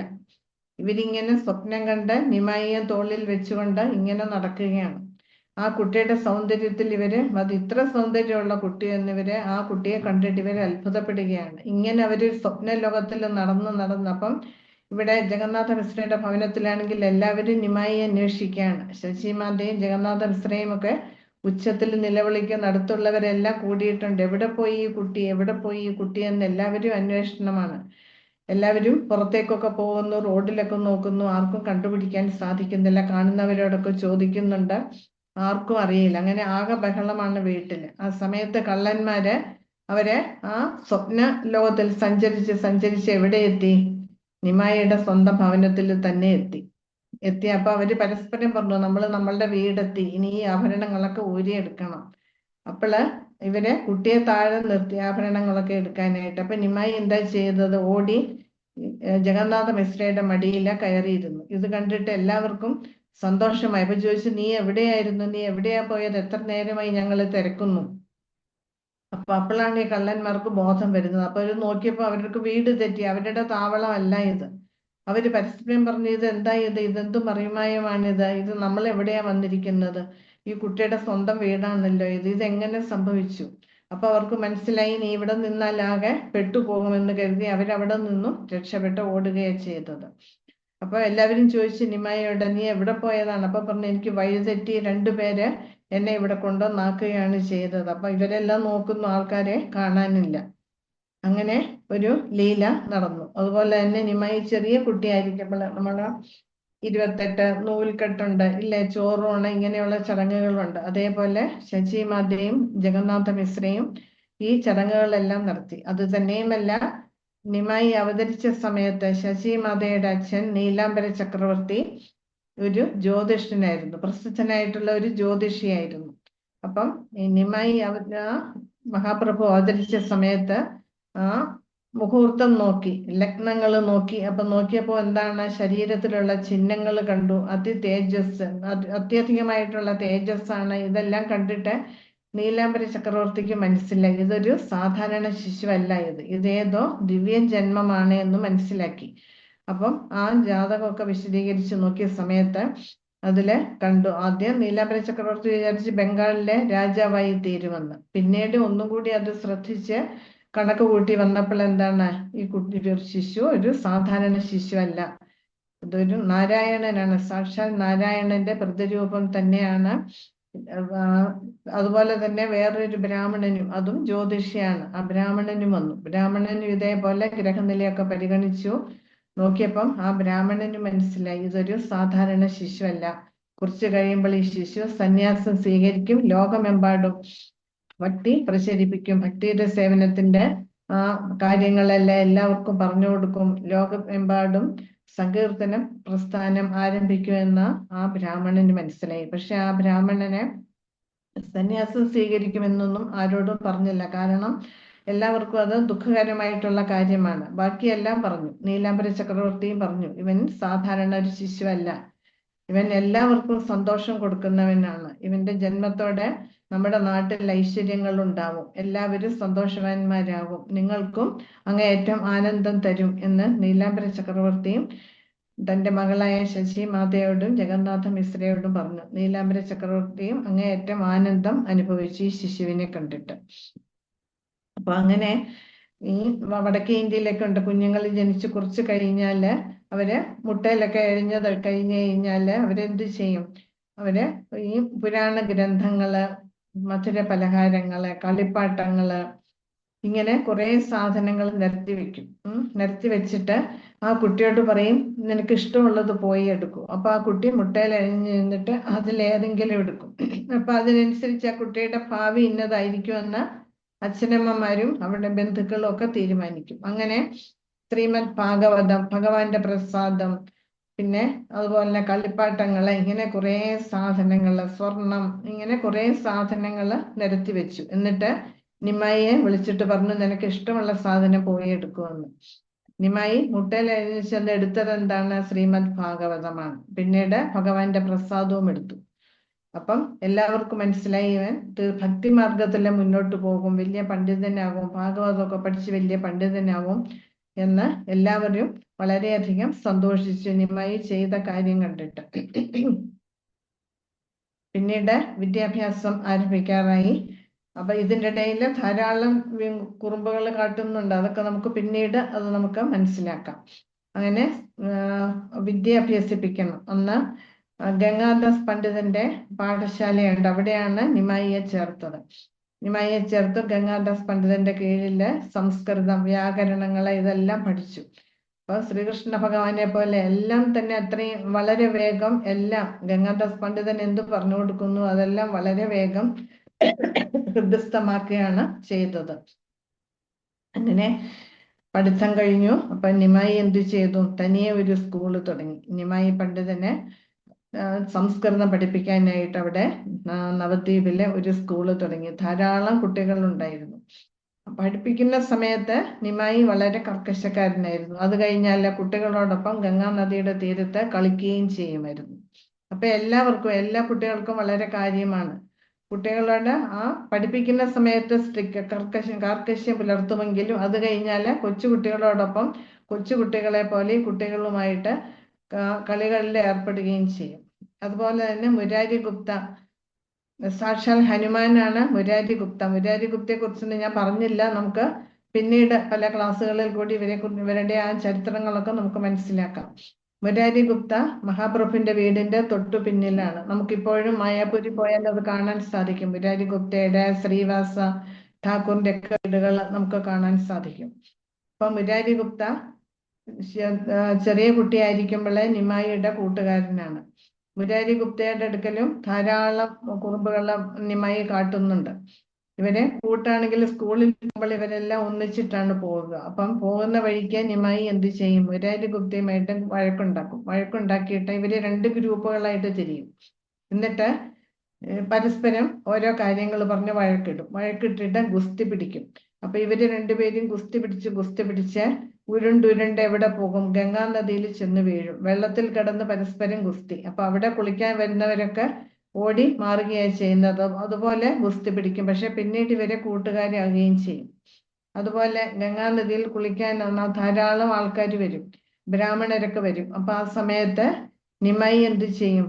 ഇവരിങ്ങനെ സ്വപ്നം കണ്ട് നിമായിയെ തോളിൽ വെച്ചുകൊണ്ട് ഇങ്ങനെ നടക്കുകയാണ്. ആ കുട്ടിയുടെ സൗന്ദര്യത്തിൽ അത് ഇത്ര സൗന്ദര്യമുള്ള കുട്ടി എന്നിവര് ആ കുട്ടിയെ കണ്ടിട്ട് ഇവര് അത്ഭുതപ്പെടുകയാണ്. ഇങ്ങനെ അവര് സ്വപ്ന ലോകത്തിൽ നടന്നപ്പം ഇവിടെ ജഗന്നാഥ മിശ്രയുടെ ഭവനത്തിലാണെങ്കിൽ എല്ലാവരും നിമായിയെ അന്വേഷിക്കുകയാണ്. ശശിമാന്റെയും ജഗന്നാഥ മിശ്രയും ഒക്കെ ഉച്ചത്തിൽ നിലവിളിക്കുന്ന, അടുത്തുള്ളവരെല്ലാം കൂടിയിട്ടുണ്ട്. എവിടെ പോയി ഈ കുട്ടി എന്ന് എല്ലാവരും അന്വേഷണമാണ്. എല്ലാവരും പുറത്തേക്കൊക്കെ പോകുന്നു, റോഡിലൊക്കെ നോക്കുന്നു, ആർക്കും കണ്ടുപിടിക്കാൻ സാധിക്കുന്നില്ല. കാണുന്നവരോടൊക്കെ ചോദിക്കുന്നുണ്ട്, ആർക്കും അറിയില്ല. അങ്ങനെ ആകെ ബഹളമാണ് വീട്ടില്. ആ സമയത്ത് കള്ളന്മാര് അവരെ ആ സ്വപ്ന ലോകത്തിൽ സഞ്ചരിച്ച് എവിടെ എത്തി? നിമായിയുടെ സ്വന്തം ഭവനത്തിൽ തന്നെ എത്തി. അപ്പൊ അവര് പരസ്പരം പറഞ്ഞു, നമ്മളുടെ വീടെത്തി, ഇനി ഈ ആഭരണങ്ങളൊക്കെ ഊരിയെടുക്കണം. അപ്പോള് ഇവരെ കുട്ടിയെ താഴെ നിർത്തി ആഭരണങ്ങളൊക്കെ എടുക്കാനായിട്ട്. അപ്പൊ നിമായി എന്താ ചെയ്തത്? ഓടി ജഗന്നാഥ മിശ്രയുടെ മടിയില കയറിയിരുന്നു. ഇത് കണ്ടിട്ട് എല്ലാവർക്കും സന്തോഷമായി. അപ്പൊ ചോദിച്ചു, നീ എവിടെയായിരുന്നു? നീ എവിടെയാ പോയത്? എത്ര നേരമായി ഞങ്ങൾ തിരക്കുന്നു. അപ്പൊ അപ്പോഴാണ് ഈ കള്ളന്മാർക്ക് ബോധം വരുന്നത്. അപ്പൊ അവർ നോക്കിയപ്പോ അവർക്ക് വീട് തെറ്റി, അവരുടെ താവളമല്ല ഇത്. അവര് പരസ്പരം പറഞ്ഞു, ഇത് എന്താ ഇത്? ഇതെന്ത് മറിമായമാണിത്? ഇത് നമ്മൾ എവിടെയാ വന്നിരിക്കുന്നത്? ഈ കുട്ടിയുടെ സ്വന്തം വീടാണല്ലോ ഇത്. ഇതെങ്ങനെ സംഭവിച്ചു? അപ്പൊ അവർക്ക് മനസ്സിലായി, നീ ഇവിടെ നിന്നാലാകെ പെട്ടുപോകുമെന്ന് കരുതി അവരവിടെ നിന്നും രക്ഷപ്പെട്ട് ഓടുകയാണ് ചെയ്തത്. അപ്പൊ എല്ലാവരും ചോദിച്ചു നിമായോട്, നീ എവിടെ പോയതാണ്? അപ്പൊ പറഞ്ഞു, എനിക്ക് വഴിതെറ്റി രണ്ടുപേര് എന്നെ ഇവിടെ കൊണ്ടുവന്നാക്കുകയാണ് ചെയ്തത്. അപ്പൊ ഇവരെല്ലാം നോക്കുന്നു, ആൾക്കാരെ കാണാനില്ല. അങ്ങനെ ഒരു ലീല നടന്നു. അതുപോലെ തന്നെ നിമായി ചെറിയ കുട്ടിയായിരിക്കുമ്പോൾ നമ്മള് 28 നൂൽക്കെട്ടുണ്ട് ഇല്ലേ, ചോറൂണ്, ഇങ്ങനെയുള്ള ചടങ്ങുകളുണ്ട്. അതേപോലെ ശചിമാതയും ജഗന്നാഥ മിശ്രയും ഈ ചടങ്ങുകളെല്ലാം നടത്തി. അത് തന്നെയുമല്ല, നിമായി അവതരിച്ച സമയത്ത് ശചിമാതയുടെ അച്ഛൻ നീലാംബര ചക്രവർത്തി ഒരു ജ്യോതിഷനായിരുന്നു, പ്രസിദ്ധനായിട്ടുള്ള ഒരു ജ്യോതിഷിയായിരുന്നു. അപ്പം ഈ നിമായി മഹാപ്രഭു അവതരിച്ച സമയത്ത് ആ മുഹൂർത്തം നോക്കി, ലഗ്നങ്ങൾ നോക്കി. അപ്പൊ നോക്കിയപ്പോ എന്താണ്? ശരീരത്തിലുള്ള ചിഹ്നങ്ങൾ കണ്ടു. അത്യധികമായിട്ടുള്ള തേജസ്സാണ്. ഇതെല്ലാം കണ്ടിട്ട് നീലാംബര ചക്രവർത്തിക്ക് മനസ്സിലായി, ഇതൊരു സാധാരണ ശിശുവല്ല, ഇതേതോ ദിവ്യ ജന്മമാണ് എന്ന് മനസ്സിലാക്കി. അപ്പം ആ ജാതകമൊക്കെ വിശദീകരിച്ച് നോക്കിയ സമയത്ത് അതില് കണ്ടു, ആദ്യം നീലാംബര ചക്രവർത്തി വിചാരിച്ച് ബംഗാളിലെ രാജാവായി തീരുമെന്ന്. പിന്നീട് ഒന്നും കൂടി അത് ശ്രദ്ധിച്ച് കണക്ക് കൂട്ടി വന്നപ്പോൾ എന്താണ്, ഈ ശിശു ഒരു സാധാരണ ശിശുവല്ല, ഇതൊരു നാരായണനാണ്, സാക്ഷാൽ നാരായണന്റെ പ്രതിരൂപം തന്നെയാണ്. അതുപോലെ തന്നെ വേറൊരു ബ്രാഹ്മണനും, അതും ജ്യോതിഷിയാണ്, ആ ബ്രാഹ്മണനും വന്നു. ബ്രാഹ്മണനും ഇതേപോലെ ഗ്രഹനിലയൊക്കെ പരിഗണിച്ചു നോക്കിയപ്പം ആ ബ്രാഹ്മണന് മനസ്സിലായി, ഇതൊരു സാധാരണ ശിശുവല്ല. കുറച്ചു കഴിയുമ്പോൾ ഈ ശിശു സന്യാസം സ്വീകരിക്കും, ലോകമെമ്പാടും ഭക്തി പ്രചരിപ്പിക്കും, ഭക്തിയുടെ സേവനത്തിന്റെ ആ കാര്യങ്ങളെല്ലാം എല്ലാവർക്കും പറഞ്ഞു കൊടുക്കും, ലോകമെമ്പാടും സങ്കീർത്തനം പ്രസ്ഥാനം ആരംഭിക്കുമെന്ന് ആ ബ്രാഹ്മണന് മനസ്സിലായി. പക്ഷെ ആ ബ്രാഹ്മണനെ സന്യാസം സ്വീകരിക്കുമെന്നൊന്നും ആരോടും പറഞ്ഞില്ല. കാരണം എല്ലാവർക്കും അത് ദുഃഖകരമായിട്ടുള്ള കാര്യമാണ്. ബാക്കിയെല്ലാം പറഞ്ഞു. നീലാംബര ചക്രവർത്തിയും പറഞ്ഞു, ഇവൻ സാധാരണ ഒരു ശിശുവല്ല, ഇവൻ എല്ലാവർക്കും സന്തോഷം കൊടുക്കുന്നവനാണ്. ഇവന്റെ ജന്മത്തോടെ നമ്മുടെ നാട്ടിൽ ഐശ്വര്യങ്ങൾ ഉണ്ടാവും, എല്ലാവരും സന്തോഷവാന്മാരാകും, നിങ്ങൾക്കും അങ്ങേയറ്റം ആനന്ദം തരും എന്ന് നീലാംബര ചക്രവർത്തിയും തന്റെ മകളായ ശചിമാതയോടും ജഗന്നാഥ മിശ്രയോടും പറഞ്ഞു. നീലാംബര ചക്രവർത്തിയും അങ്ങേയറ്റം ആനന്ദം അനുഭവിച്ചു ഈ ശിശുവിനെ കണ്ടിട്ട്. അപ്പൊ അങ്ങനെ ഈ വടക്കേ ഇന്ത്യയിലൊക്കെ ഉണ്ട്, കുഞ്ഞുങ്ങൾ ജനിച്ച് കുറച്ച് കഴിഞ്ഞാല് അവര് മുട്ടയിലൊക്കെ കഴിഞ്ഞു കഴിഞ്ഞാല് അവരെന്ത് ചെയ്യും? അവര് ഈ പുരാണ ഗ്രന്ഥങ്ങള്, മധുര പലഹാരങ്ങള്, കളിപ്പാട്ടങ്ങള്, ഇങ്ങനെ കുറെ സാധനങ്ങൾ നിരത്തി വെക്കും. നിരത്തി വെച്ചിട്ട് ആ കുട്ടിയോട് പറയും, നിനക്ക് ഇഷ്ടമുള്ളത് പോയി എടുക്കും. അപ്പൊ ആ കുട്ടി മുട്ടയിൽ അഴിഞ്ഞു നിന്നിട്ട് അതിലേതെങ്കിലും എടുക്കും. അപ്പൊ അതിനനുസരിച്ച് ആ കുട്ടിയുടെ ഭാവി ഇന്നതായിരിക്കുമെന്ന് അച്ഛനമ്മമാരും അവരുടെ ബന്ധുക്കളും ഒക്കെ തീരുമാനിക്കും. അങ്ങനെ ശ്രീമദ് ഭാഗവതം, ഭഗവാന്റെ പ്രസാദം, പിന്നെ അതുപോലെ കളിപ്പാട്ടങ്ങള്, ഇങ്ങനെ കുറെ സാധനങ്ങള്, സ്വർണം, ഇങ്ങനെ കുറെ സാധനങ്ങള് നിരത്തി വെച്ചു. എന്നിട്ട് നിമായിയെ വിളിച്ചിട്ട് പറഞ്ഞു, നിനക്ക് ഇഷ്ടമുള്ള സാധനം പോയി എടുക്കുമെന്ന്. നിമായി മുട്ടയിൽ ചെന്ന് എടുത്തത് എന്താണ്? ശ്രീമദ് ഭാഗവതമാണ്. പിന്നീട് ഭഗവാന്റെ പ്രസാദവും എടുത്തു. അപ്പം എല്ലാവർക്കും മനസ്സിലായി, ഇവൻ ഭക്തിമാർഗത്തില് മുന്നോട്ട് പോകും, വലിയ പണ്ഡിതനാകും, ഭാഗവതമൊക്കെ പഠിച്ച് വലിയ പണ്ഡിതനാകും എന്ന് എല്ലാവരും വളരെയധികം സന്തോഷിച്ചു നിമായി ചെയ്ത കാര്യം കണ്ടിട്ട്. പിന്നീട് വിദ്യാഭ്യാസം ആരംഭിക്കാറായി. അപ്പൊ ഇതിൻ്റെ ഇടയിൽ ധാരാളം കുറുമ്പുകൾ കാട്ടുന്നുണ്ട്, അതൊക്കെ നമുക്ക് പിന്നീട് അത് നമുക്ക് മനസ്സിലാക്കാം. അങ്ങനെ വിദ്യ അഭ്യസിപ്പിക്കണം. അന്ന് ഗംഗാദാസ് പണ്ഡിതന്റെ പാഠശാലയുണ്ട്, അവിടെയാണ് നിമായിയെ ചേർത്തത്. നിമായിയെ ചേർത്ത് ഗംഗാദാസ് പണ്ഡിതന്റെ കീഴില് സംസ്കൃതം, വ്യാകരണങ്ങള്, ഇതെല്ലാം പഠിച്ചു. അപ്പൊ ശ്രീകൃഷ്ണ ഭഗവാനെ പോലെ എല്ലാം തന്നെ അത്രയും വളരെ വേഗം എല്ലാം ഗംഗാദാസ് പണ്ഡിതൻ എന്ത് പറഞ്ഞു കൊടുക്കുന്നു അതെല്ലാം വളരെ വേഗം ഹൃദയസ്ഥമാക്കുകയാണ് ചെയ്തത്. അങ്ങനെ പഠിത്തം കഴിഞ്ഞു. അപ്പൊ നിമായി എന്ത് ചെയ്തു? തനിയെ ഒരു സ്കൂള് തുടങ്ങി. നിമായി പണ്ഡിതന് സംസ്കൃതം പഠിപ്പിക്കാനായിട്ട് അവിടെ നവദ്വീപിലെ ഒരു സ്കൂള് തുടങ്ങി. ധാരാളം കുട്ടികളുണ്ടായിരുന്നു. പഠിപ്പിക്കുന്ന സമയത്ത് നിമായി വളരെ കർക്കശക്കാരനായിരുന്നു. അത് കഴിഞ്ഞാൽ കുട്ടികളോടൊപ്പം ഗംഗാ നദിയുടെ തീരത്ത് കളിക്കുകയും ചെയ്യുമായിരുന്നു. അപ്പൊ എല്ലാവർക്കും, എല്ലാ കുട്ടികൾക്കും വളരെ കാര്യമാണ്. കുട്ടികളോട് ആ പഠിപ്പിക്കുന്ന സമയത്ത് കാർക്കശ്യം പുലർത്തുമെങ്കിലും അത് കഴിഞ്ഞാൽ കൊച്ചുകുട്ടികളോടൊപ്പം കൊച്ചുകുട്ടികളെ പോലെ കുട്ടികളുമായിട്ട് കളികളിൽ ഏർപ്പെടുകയും ചെയ്യും. അതുപോലെ തന്നെ മുരാരി ഗുപ്ത, സാക്ഷാൽ ഹനുമാനാണ് മുരാരി ഗുപ്ത. മുരാരി ഗുപ്തയെ കുറിച്ച് ഞാൻ പറഞ്ഞില്ല. നമുക്ക് പിന്നീട് പല ക്ലാസ്സുകളിൽ കൂടി ഇവരുടെ ആ ചരിത്രങ്ങളൊക്കെ നമുക്ക് മനസ്സിലാക്കാം. മുരാരി ഗുപ്ത മഹാപ്രഭുവിന്റെ വീടിന്റെ തൊട്ടു പിന്നിലാണ്. നമുക്കിപ്പോഴും മായാപുരി പോയാൽ അത് കാണാൻ സാധിക്കും. മുരാരി ഗുപ്തയുടെ, ശ്രീവാസ ഠാക്കൂറിന്റെ ഒക്കെ വീടുകൾ നമുക്ക് കാണാൻ സാധിക്കും. അപ്പൊ മുരാരി ഗുപ്ത ചെറിയ കുട്ടിയായിരിക്കുമ്പോഴേ നിമായിയുടെ കൂട്ടുകാരനാണ്. മുരാരി ഗുപ്തയുടെ അടുക്കലും ധാരാളം കുറുമ്പുകൾ നിമായി കാട്ടുന്നുണ്ട്. ഇവരെ കൂട്ടാണെങ്കിൽ സ്കൂളിൽ പോകുമ്പോൾ ഇവരെല്ലാം ഒന്നിച്ചിട്ടാണ് പോവുക. അപ്പം പോകുന്ന വഴിക്ക് നിമായി എന്ത് ചെയ്യും? മുരാരി ഗുപ്തയുമായിട്ട് വഴക്കുണ്ടാക്കിയിട്ട് ഇവര് 2 ഗ്രൂപ്പുകളായിട്ട് തിരിയും. എന്നിട്ട് പരസ്പരം ഓരോ കാര്യങ്ങൾ പറഞ്ഞ് വഴക്കിട്ടിട്ട് ഗുസ്തി പിടിക്കും. അപ്പൊ ഇവര് 2 പേരും ഗുസ്തി പിടിച്ച് ഉരുണ്ട് എവിടെ പോകും? ഗംഗാ നദിയിൽ ചെന്ന് വീഴും. വെള്ളത്തിൽ കിടന്ന് പരസ്പരം ഗുസ്തി. അപ്പൊ അവിടെ കുളിക്കാൻ വരുന്നവരൊക്കെ ഓടി മാറുകയാണ് ചെയ്യുന്നത്. അതുപോലെ ഗുസ്തി പിടിക്കും. പക്ഷെ പിന്നീട് ഇവരെ കൂട്ടുകാരാകുകയും ചെയ്യും. അതുപോലെ ഗംഗാ നദിയിൽ കുളിക്കാൻ ധാരാളം ആൾക്കാർ വരും, ബ്രാഹ്മണരൊക്കെ വരും. അപ്പൊ ആ സമയത്ത് നിമായി എന്ത് ചെയ്യും?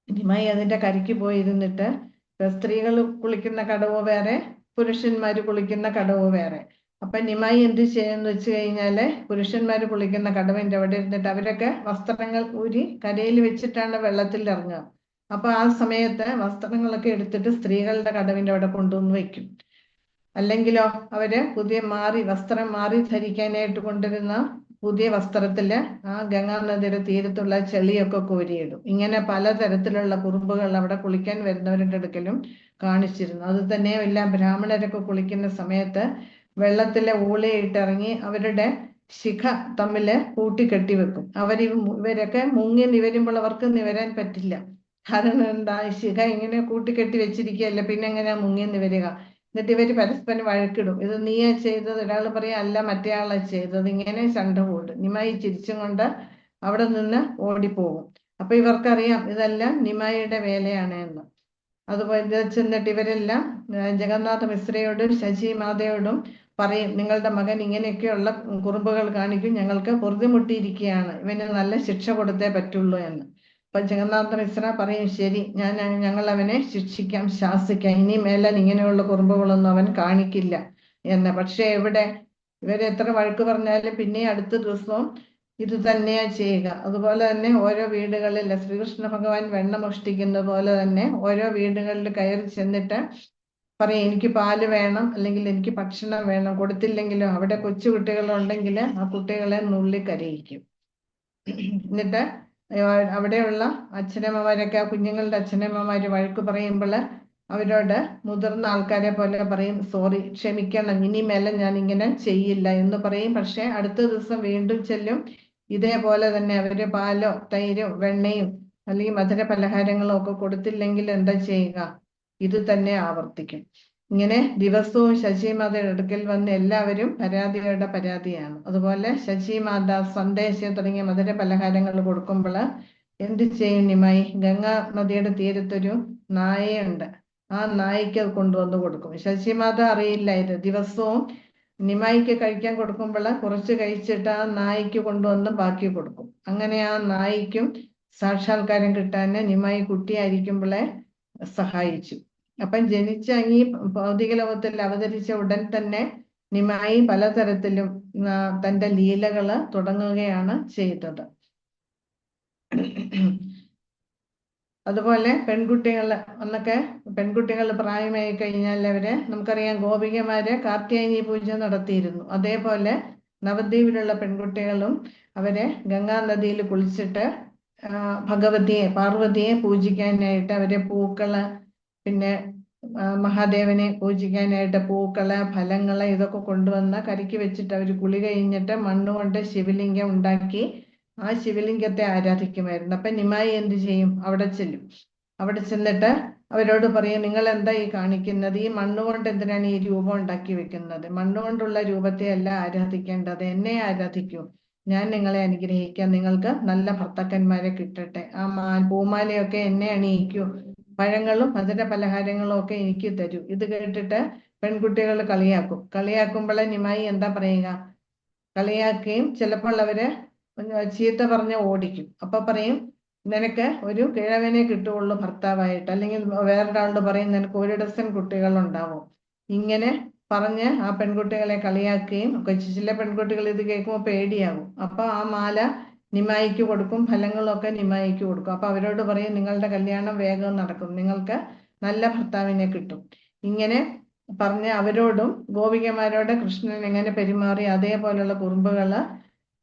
നിമായി അതിന്റെ കരയ്ക്ക് പോയിരുന്നിട്ട്, സ്ത്രീകൾ കുളിക്കുന്ന കടവ് വേറെ, പുരുഷന്മാര് കുളിക്കുന്ന കടവ് വേറെ. അപ്പൊ നിമായി എന്ത് ചെയ്യുമെന്ന് വെച്ച് കഴിഞ്ഞാല്, പുരുഷന്മാര് കുളിക്കുന്ന കടവിന്റെ അവിടെ ഇരുന്നിട്ട് അവരൊക്കെ വസ്ത്രങ്ങൾ ഊരി കരയിൽ വെച്ചിട്ടാണ് വെള്ളത്തിൽ ഇറങ്ങുക. അപ്പൊ ആ സമയത്ത് വസ്ത്രങ്ങളൊക്കെ എടുത്തിട്ട് സ്ത്രീകളുടെ കടവിന്റെ അവിടെ കൊണ്ടുവന്ന് വെക്കും. അല്ലെങ്കിലോ അവര് വസ്ത്രം മാറി ധരിക്കാനായിട്ട് കൊണ്ടുവരുന്ന പുതിയ വസ്ത്രത്തില് ആ ഗംഗാ നദിയുടെ തീരത്തുള്ള ചെളിയൊക്കെ കോരിയിടും. ഇങ്ങനെ പലതരത്തിലുള്ള കുറുമ്പുകൾ അവിടെ കുളിക്കാൻ വരുന്നവരുടെ അടുക്കലും കാണിച്ചിരുന്നു. അത് തന്നെ എല്ലാ ബ്രാഹ്മണരൊക്കെ കുളിക്കുന്ന സമയത്ത് വെള്ളത്തിലെ ഊളയിട്ടിറങ്ങി അവരുടെ ശിഖ തമ്മില് കൂട്ടിക്കെട്ടി വെക്കും. ഇവരൊക്കെ മുങ്ങി നിവരുമ്പോൾ അവർക്ക് നിവരാൻ പറ്റില്ല. കാരണം എന്താ? ശിഖ ഇങ്ങനെ കൂട്ടിക്കെട്ടി വെച്ചിരിക്കുകയല്ല, പിന്നെ എങ്ങനെയാ മുങ്ങി നിവരുക? എന്നിട്ട് ഇവര് പരസ്പരം വഴക്കിടും. ഇത് നീയാ ചെയ്തത്, ഒരാൾ പറയാ അല്ല മറ്റേ ആളാ ചെയ്തത്. ഇങ്ങനെ ശണ്ട കൂടും. നിമായി ചിരിച്ചും കൊണ്ട് അവിടെ നിന്ന് ഓടിപ്പോകും. അപ്പൊ ഇവർക്കറിയാം ഇതെല്ലാം നിമായിയുടെ വേലയാണ് എന്ന്. അതുപോലെ ചെന്നിട്ട് ഇവരെല്ലാം ജഗന്നാഥ മിശ്രയോടും ശശി മാതയോടും പറയും, നിങ്ങളുടെ മകൻ ഇങ്ങനെയൊക്കെയുള്ള കുറുമ്പുകൾ കാണിക്കും, ഞങ്ങൾക്ക് പൊറുതിമുട്ടിയിരിക്കുകയാണ്, ഇവന് നല്ല ശിക്ഷ കൊടുത്തേ പറ്റുള്ളൂ എന്ന്. അപ്പൊ ജഗന്നാഥ മിശ്ര പറയും, ശരി, ഞങ്ങൾ അവനെ ശിക്ഷിക്കാം, ശാസിക്കാം, ഇനി മേലാൽ ഇങ്ങനെയുള്ള കുറുമ്പുകളൊന്നും അവൻ കാണിക്കില്ല എന്ന്. പക്ഷെ ഇവരെ എത്ര വഴക്ക് പറഞ്ഞാലും പിന്നെ അടുത്ത ദിവസവും ഇത് തന്നെയാ ചെയ്യുക. അതുപോലെ തന്നെ ഓരോ വീടുകളിൽ ശ്രീകൃഷ്ണ ഭഗവാൻ വെണ്ണ മോഷ്ടിക്കുന്ന പോലെ തന്നെ ഓരോ വീടുകളിൽ കയറി ചെന്നിട്ട് പറയും, എനിക്ക് പാല് വേണം, അല്ലെങ്കിൽ എനിക്ക് ഭക്ഷണം വേണം. കൊടുത്തില്ലെങ്കിലോ അവിടെ കൊച്ചു കുട്ടികളുണ്ടെങ്കിൽ ആ കുട്ടികളെ നുള്ളി കരയിക്കും. എന്നിട്ട് അവിടെയുള്ള അച്ഛനമ്മമാരൊക്കെ, ആ കുഞ്ഞുങ്ങളുടെ അച്ഛനമ്മമാര് വഴക്ക് പറയുമ്പോൾ അവരോട് മുതിർന്ന ആൾക്കാരെ പോലെ പറയും, സോറി, ക്ഷമിക്കണം, ഇനി മേലെ ഞാൻ ഇങ്ങനെ ചെയ്യില്ല എന്ന് പറയും. പക്ഷെ അടുത്ത ദിവസം വീണ്ടും ചെല്ലും. ഇതേപോലെ തന്നെ അവര് പാലോ തൈരോ വെണ്ണയും അല്ലെങ്കിൽ മധുര പലഹാരങ്ങളോ ഒക്കെ കൊടുത്തില്ലെങ്കിൽ എന്താ ചെയ്യുക? ഇത് തന്നെ ആവർത്തിക്കും. ഇങ്ങനെ ദിവസവും ശശിമാതയുടെ അടുക്കൽ വന്ന് എല്ലാവരും പരാതികളുടെ പരാതിയാണ്. അതുപോലെ ശശിമാത സന്ദേശം തുടങ്ങിയ മധുര പലഹാരങ്ങൾ കൊടുക്കുമ്പോൾ എന്ത് ചെയ്യും നിമായി? ഗംഗാ നദിയുടെ തീരത്തൊരു നായയുണ്ട്, ആ നായ്ക്ക് അത് കൊണ്ടുവന്ന് കൊടുക്കും. ശശിമാത അറിയില്ലായിരുന്നു. ദിവസവും നിമായിക്ക് കഴിക്കാൻ കൊടുക്കുമ്പോൾ കുറച്ച് കഴിച്ചിട്ട് ആ നായ്ക്ക് കൊണ്ടുവന്ന് ബാക്കി കൊടുക്കും. അങ്ങനെ ആ നായ്ക്കും സാക്ഷാത്കാരം കിട്ടാൻ നിമായി കുട്ടിയായിരിക്കുമ്പോളെ സഹായിച്ചു. അപ്പം ജനിച്ച ഈ ഭൗതിക ലോകത്തിൽ അവതരിച്ച ഉടൻ തന്നെ നിമായി പലതരത്തിലും തന്റെ ലീലകള് തുടങ്ങുകയാണ് ചെയ്തത്. അതുപോലെ പെൺകുട്ടികൾ പ്രായമായി കഴിഞ്ഞാൽ നമുക്കറിയാം, ഗോപികമാര് കാർത്യായനി പൂജ നടത്തിയിരുന്നു. അതേപോലെ നവദ്വീപിലുള്ള പെൺകുട്ടികളും ഗംഗാ നദിയിൽ കുളിച്ചിട്ട് പാർവതിയെ പൂജിക്കാനായിട്ട് അവരെ പൂക്കള്, പിന്നെ മഹാദേവനെ പൂജിക്കാനായിട്ട് പൂക്കള്, ഫലങ്ങള് ഇതൊക്കെ കൊണ്ടുവന്ന് കരയ്ക്ക് വെച്ചിട്ട് അവർ കുളി കഴിഞ്ഞിട്ട് മണ്ണുകൊണ്ട് ശിവലിംഗം ഉണ്ടാക്കി ആ ശിവലിംഗത്തെ ആരാധിക്കുമായിരുന്നു. അപ്പൊ നിമായി എന്ത് ചെയ്യും? അവിടെ ചെല്ലും. അവിടെ ചെന്നിട്ട് അവരോട് പറയും, നിങ്ങൾ എന്താ ഈ കാണിക്കുന്നത്? ഈ മണ്ണുകൊണ്ട് എന്തിനാണ് ഈ രൂപം ഉണ്ടാക്കി വെക്കുന്നത്? മണ്ണുകൊണ്ടുള്ള രൂപത്തെ അല്ല ആരാധിക്കേണ്ടത്, എന്നെ ആരാധിക്കൂ. ഞാൻ നിങ്ങളെ അനുഗ്രഹിക്കാം, നിങ്ങൾക്ക് നല്ല ഭർത്താക്കന്മാരെ കിട്ടട്ടെ. ആ പൂമാലയൊക്കെ എന്നെ അണിയിക്കൂ, പഴങ്ങളും മധുര പലഹാരങ്ങളും ഒക്കെ എനിക്ക് തരൂ. ഇത് കേട്ടിട്ട് പെൺകുട്ടികൾ കളിയാക്കുമ്പോഴേ നിമായി എന്താ പറയുക? കളിയാക്കുകയും ചിലപ്പോൾ അവരെ ചീത്ത പറഞ്ഞ് ഓടിക്കും. അപ്പൊ പറയും, നിനക്ക് ഒരു കിഴവനെ കിട്ടുകയുള്ളൂ ഭർത്താവായിട്ട്, അല്ലെങ്കിൽ വേറൊരാളോട് പറയും, നിനക്ക് 1 ഡസൻ കുട്ടികൾ ഉണ്ടാവും. ഇങ്ങനെ പറഞ്ഞ് ആ പെൺകുട്ടികളെ കളിയാക്കുകയും ചില പെൺകുട്ടികൾ ഇത് കേൾക്കുമ്പോൾ പേടിയാകും. അപ്പൊ ആ മാല നിമായിക്ക് കൊടുക്കും, ഫലങ്ങളൊക്കെ നിമായിക്ക് കൊടുക്കും. അപ്പൊ അവരോട് പറയും, നിങ്ങളുടെ കല്യാണം വേഗം നടക്കും, നിങ്ങൾക്ക് നല്ല ഭർത്താവിനെ കിട്ടും. ഇങ്ങനെ പറഞ്ഞ് അവരോടും ഗോപികമാരോട് കൃഷ്ണൻ എങ്ങനെ പെരുമാറി അതേപോലുള്ള കുറുമ്പുകള്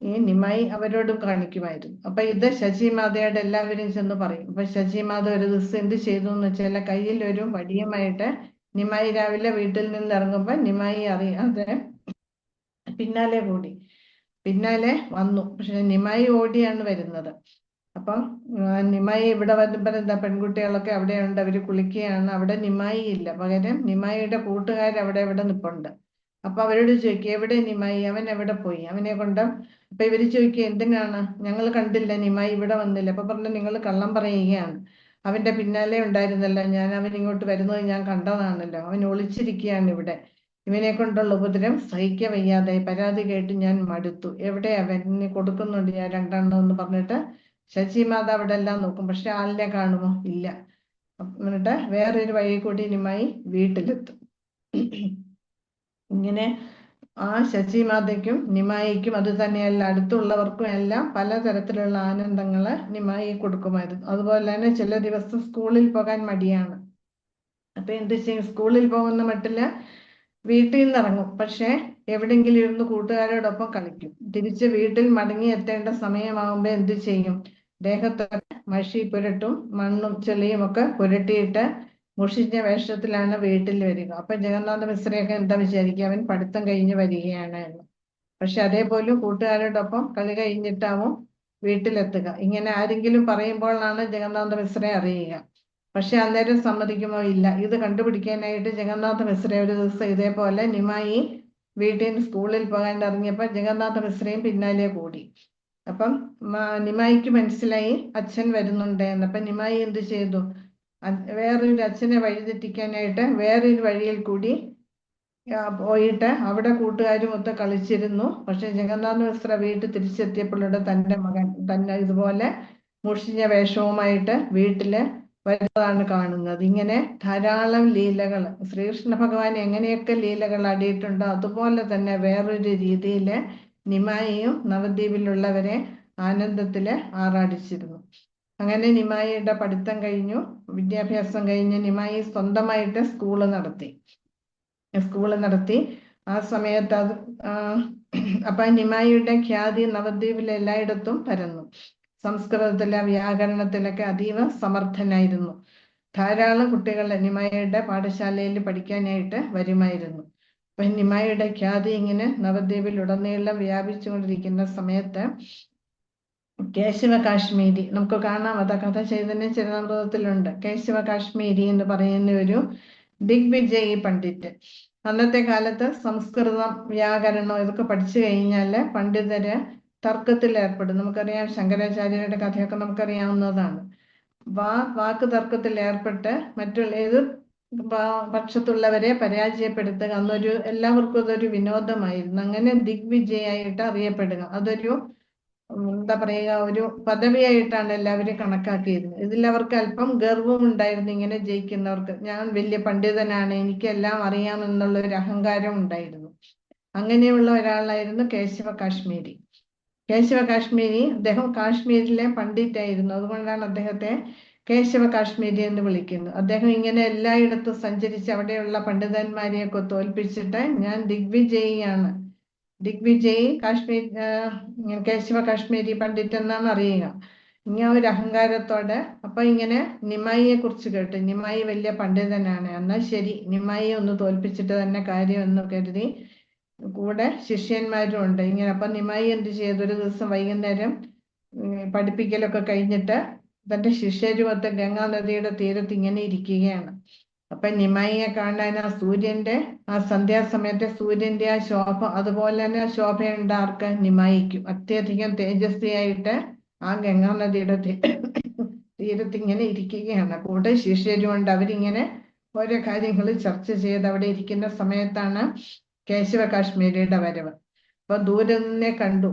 ഈ നിമായി അവരോടും കാണിക്കുമായിരുന്നു. അപ്പൊ ഇത് ശശിമാതയോട് എല്ലാവരും ചെന്ന് പറയും. അപ്പൊ ശശിമാത ഒരു ദിവസം എന്ത് ചെയ്തു എന്ന് വെച്ചാൽ, കയ്യിൽ ഒരു വടിയുമായിട്ട് നിമായി രാവിലെ വീട്ടിൽ നിന്ന് ഇറങ്ങുമ്പോ നിമായി അറിയാതെ പിന്നാലെ വന്നു. പക്ഷെ നിമായി ഓടിയാണ് വരുന്നത്. അപ്പം നിമായി ഇവിടെ വരുമ്പോൾ എന്താ, പെൺകുട്ടികളൊക്കെ അവിടെ ഉണ്ട്, അവര് കുളിക്കുകയാണ്. അവിടെ നിമായി ഇല്ല, പകരം നിമായിയുടെ കൂട്ടുകാരവിടെ ഇവിടെ നിപ്പുണ്ട്. അപ്പൊ അവരോട് ചോദിക്കുക, എവിടെ നിമായി, അവൻ എവിടെ പോയി, അവനെ കൊണ്ട്. അപ്പൊ ഇവര് ചോദിക്കുക, എന്തിനാണ്, ഞങ്ങൾ കണ്ടില്ല, നിമായി ഇവിടെ വന്നില്ല. അപ്പൊ പറഞ്ഞു, നിങ്ങൾ കള്ളം പറയുകയാണ്, അവന്റെ പിന്നാലെ ഉണ്ടായിരുന്നല്ലോ ഞാൻ, അവൻ ഇങ്ങോട്ട് വരുന്നത് ഞാൻ കണ്ടതാണല്ലോ, അവൻ ഒളിച്ചിരിക്കുകയാണ് ഇവിടെ. ഇവനെ കൊണ്ടുള്ള ഉപദ്രവം സഹിക്ക വയ്യാതെ പരാതി കേട്ട് ഞാൻ മടുത്തു, എവിടെ അവൻ, ഇനി കൊടുക്കുന്നുണ്ട് ഞാൻ 2 എണ്ണം എന്ന് പറഞ്ഞിട്ട് ശശിമാത അവിടെ എല്ലാം നോക്കും. പക്ഷെ ആളിനെ കാണുമോ? ഇല്ല. എന്നിട്ട് വേറൊരു വഴി കൂടി നിമായി വീട്ടിലെത്തും. ഇങ്ങനെ ആ ശശിമാതയ്ക്കും നിമായിക്കും അത് തന്നെയല്ല അടുത്തുള്ളവർക്കും എല്ലാം പലതരത്തിലുള്ള ആനന്ദങ്ങള് നിമായി കൊടുക്കുമായിരുന്നു. അതുപോലെ തന്നെ ചില ദിവസം സ്കൂളിൽ പോകാൻ മടിയാണ്. അപ്പൊ എന്ത് ചെയ്യും? സ്കൂളിൽ പോകുന്ന മട്ടില് വീട്ടിൽ നിന്ന് ഇറങ്ങും, പക്ഷെ എവിടെങ്കിലും ഇരുന്ന് കൂട്ടുകാരോടൊപ്പം കളിക്കും. തിരിച്ച് വീട്ടിൽ മടങ്ങി എത്തേണ്ട സമയമാകുമ്പോ എന്ത് ചെയ്യും? ദേഹത്തൊക്കെ മഷി പുരട്ടും, മണ്ണും ചെളിയും ഒക്കെ പുരട്ടിയിട്ട് മുഷിഞ്ഞ വേഷത്തിലാണ് വീട്ടിൽ വരിക. അപ്പൊ ജഗന്നാഥ മിശ്രയൊക്കെ എന്താ വിചാരിക്കുക? അവൻ പഠിത്തം കഴിഞ്ഞ് വരികയാണ് എന്ന്. പക്ഷെ അതേപോലും കൂട്ടുകാരോടൊപ്പം കളി കഴിഞ്ഞിട്ടാവും വീട്ടിലെത്തുക. ഇങ്ങനെ ആരെങ്കിലും പറയുമ്പോഴാണ് ജഗന്നാഥ മിശ്രയെ അറിയുക. പക്ഷെ അന്നേരം സമ്മതിക്കുമോ? ഇല്ല. ഇത് കണ്ടുപിടിക്കാനായിട്ട് ജഗന്നാഥ മിശ്ര ഒരു ദിവസം ഇതേപോലെ നിമായി വീട്ടിൽ നിന്ന് സ്കൂളിൽ പോകാൻ ഇറങ്ങിയപ്പോ ജഗന്നാഥ മിശ്രയും പിന്നാലെ കൂടി. അപ്പം നിമായിക്ക് മനസ്സിലായി അച്ഛൻ വരുന്നുണ്ട് എന്ന്. അപ്പൊ നിമായി എന്ത് ചെയ്തു? വേറൊരു അച്ഛനെ വഴിതെറ്റിക്കാനായിട്ട് വേറൊരു വഴിയിൽ കൂടി പോയിട്ട് അവിടെ കൂട്ടുകാരുമൊത്ത് കളിച്ചിരുന്നു. പക്ഷെ ജഗന്നാഥ മിശ്ര വീട്ടിൽ തിരിച്ചെത്തിയപ്പോഴുടെ തന്റെ മകൻ തന്നെ ഇതുപോലെ മുഷിഞ്ഞ വേഷവുമായിട്ട് വീട്ടില് വരുന്നതാണ് കാണുന്നത്. ഇങ്ങനെ ധാരാളം ലീലകൾ ശ്രീകൃഷ്ണ ഭഗവാൻ എങ്ങനെയൊക്കെ ലീലകൾ ആടിയിട്ടുണ്ടോ അതുപോലെ തന്നെ വേറൊരു രീതിയില് നിമായിയും നവദ്വീപിലുള്ളവരെ ആനന്ദത്തില് ആറാടിച്ചിരുന്നു. അങ്ങനെ നിമായിയുടെ പഠിത്തം കഴിഞ്ഞു, വിദ്യാഭ്യാസം കഴിഞ്ഞ് നിമായി സ്വന്തമായിട്ട് സ്കൂള് നടത്തി. ആ സമയത്ത് അത് അപ്പൊ നിമായിയുടെ ഖ്യാതി നവദ്വീപിലെ എല്ലായിടത്തും പരന്നു. സംസ്കൃതത്തിലെ വ്യാകരണത്തിലൊക്കെ അതീവ സമർത്ഥനായിരുന്നു. ധാരാളം കുട്ടികൾ നിമായിയുടെ പാഠശാലയിൽ പഠിക്കാനായിട്ട് വരുമായിരുന്നു. അപ്പൊ നിമായിയുടെ ഖ്യാതി ഇങ്ങനെ നവദ്വീപിൽ ഉടനീളം വ്യാപിച്ചുകൊണ്ടിരിക്കുന്ന സമയത്ത് കേശവ കാശ്മീരി നമുക്ക് കാണാം, അത കഥ ചൈതന്യ ചരിതാമൃതത്തിലുണ്ട്. കേശവ കാശ്മീരി എന്ന് പറയുന്ന ഒരു ദിഗ്വിജയി പണ്ഡിറ്റ്. അന്നത്തെ കാലത്ത് സംസ്കൃതം വ്യാകരണം ഇതൊക്കെ പഠിച്ചു കഴിഞ്ഞാല് പണ്ഡിതര് തർക്കത്തിൽ ഏർപ്പെടും. നമുക്കറിയാം, ശങ്കരാചാര്യരുടെ കഥയൊക്കെ നമുക്കറിയാവുന്നതാണ്. വാക്ക് തർക്കത്തിൽ ഏർപ്പെട്ട് മറ്റുള്ള ഏത് പക്ഷത്തുള്ളവരെ പരാജയപ്പെടുത്തുക അന്നൊരു എല്ലാവർക്കും അതൊരു വിനോദമായിരുന്നു. അങ്ങനെ ദിഗ്വിജയായിട്ട് അറിയപ്പെടുക അതൊരു എന്താ പറയുക, ഒരു പദവിയായിട്ടാണ് എല്ലാവരും കണക്കാക്കിയിരുന്നത്. ഇതിൽ അവർക്ക് അല്പം ഗർവം ഉണ്ടായിരുന്നു. ഇങ്ങനെ ജയിക്കുന്നവർക്ക് ഞാൻ വലിയ പണ്ഡിതനാണ്, എനിക്കെല്ലാം അറിയാമെന്നുള്ള ഒരു അഹങ്കാരം ഉണ്ടായിരുന്നു. അങ്ങനെയുള്ള ഒരാളായിരുന്നു കേശവ കാശ്മീരി. അദ്ദേഹം കാശ്മീരിലെ പണ്ഡിറ്റായിരുന്നു. അതുകൊണ്ടാണ് അദ്ദേഹത്തെ കേശവ കാശ്മീരി എന്ന് വിളിക്കുന്നത്. അദ്ദേഹം ഇങ്ങനെ എല്ലായിടത്തും സഞ്ചരിച്ച് അവിടെയുള്ള പണ്ഡിതന്മാരെയൊക്കെ തോൽപ്പിച്ചിട്ട് ഞാൻ ദിഗ്വിജയിയാണ്, ദിഗ്വിജയ് കേശവ കാശ്മീരി പണ്ഡിറ്റ് എന്നാണ് അറിയുക. ഇങ്ങനെ ഒരു അഹങ്കാരത്തോടെ. അപ്പൊ ഇങ്ങനെ നിമായിയെ കുറിച്ച് കേട്ടു, നിമായി വലിയ പണ്ഡിതനാണ്, എന്നാൽ ശരി നിമായിയെ ഒന്ന് തോൽപ്പിച്ചിട്ട് തന്നെ കാര്യം എന്ന് കരുതി കൂടെ ശിഷ്യന്മാരും ഉണ്ട് ഇങ്ങനെ. അപ്പൊ നിമായി എന്ത് ചെയ്തു? ഒരു ദിവസം വൈകുന്നേരം പഠിപ്പിക്കലൊക്കെ കഴിഞ്ഞിട്ട് തന്റെ ശിഷ്യരുമൊത്ത് ഗംഗാ നദിയുടെ തീരത്ത് ഇങ്ങനെ ഇരിക്കുകയാണ്. അപ്പൊ നിമായിയെ കാണാൻ ആ സന്ധ്യാസമയത്തെ സൂര്യന്റെ ആ ശോഭ, അതുപോലെ തന്നെ ശോഭയുണ്ട് ആർക്ക്? നിമായിക്കും. അത്യധികം തേജസ്വിയായിട്ട് ആ ഗംഗാ നദിയുടെ തീരത്ത് ഇങ്ങനെ ഇരിക്കുകയാണ്. കൂടെ ശിഷ്യരുമുണ്ട്. അവരിങ്ങനെ ഓരോ കാര്യങ്ങൾ ചർച്ച ചെയ്ത് അവിടെ ഇരിക്കുന്ന സമയത്താണ് കേശവ കാശ്മീരിയുടെ വരവ്. അപ്പൊ ദൂരെ നിന്നേ കണ്ടു,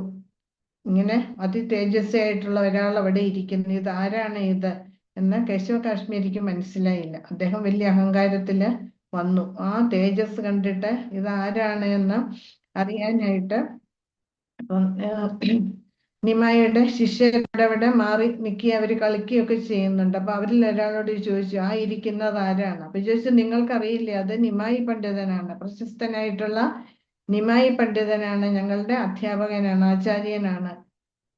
ഇങ്ങനെ അതിതേജസ്വിയായിട്ടുള്ള ഒരാൾ അവിടെ ഇരിക്കുന്നു. ഇത് ആരാണ് ഇത് എന്ന് കേശവ കാശ്മീരിക്ക് മനസ്സിലായില്ല. അദ്ദേഹം വലിയ അഹങ്കാരത്തില് വന്നു. ആ തേജസ് കണ്ടിട്ട് ഇത് ആരാണ് എന്ന് അറിയാനായിട്ട് നിമായിയുടെ ശിഷ്യരുടെ അവിടെ മാറി നിൽക്കി അവര് കളിക്കുകയൊക്കെ ചെയ്യുന്നുണ്ട്. അപ്പൊ അവരിൽ ഒരാളോട് ചോദിച്ചു, ആ ഇരിക്കുന്നത് ആരാണ്? അപ്പൊ ചോദിച്ചു, നിങ്ങൾക്കറിയില്ലേ, അത് നിമായി പണ്ഡിതനാണ്, പ്രശസ്തനായിട്ടുള്ള നിമായി പണ്ഡിതനാണ്, ഞങ്ങളുടെ അധ്യാപകനാണ്, ആചാര്യനാണ്.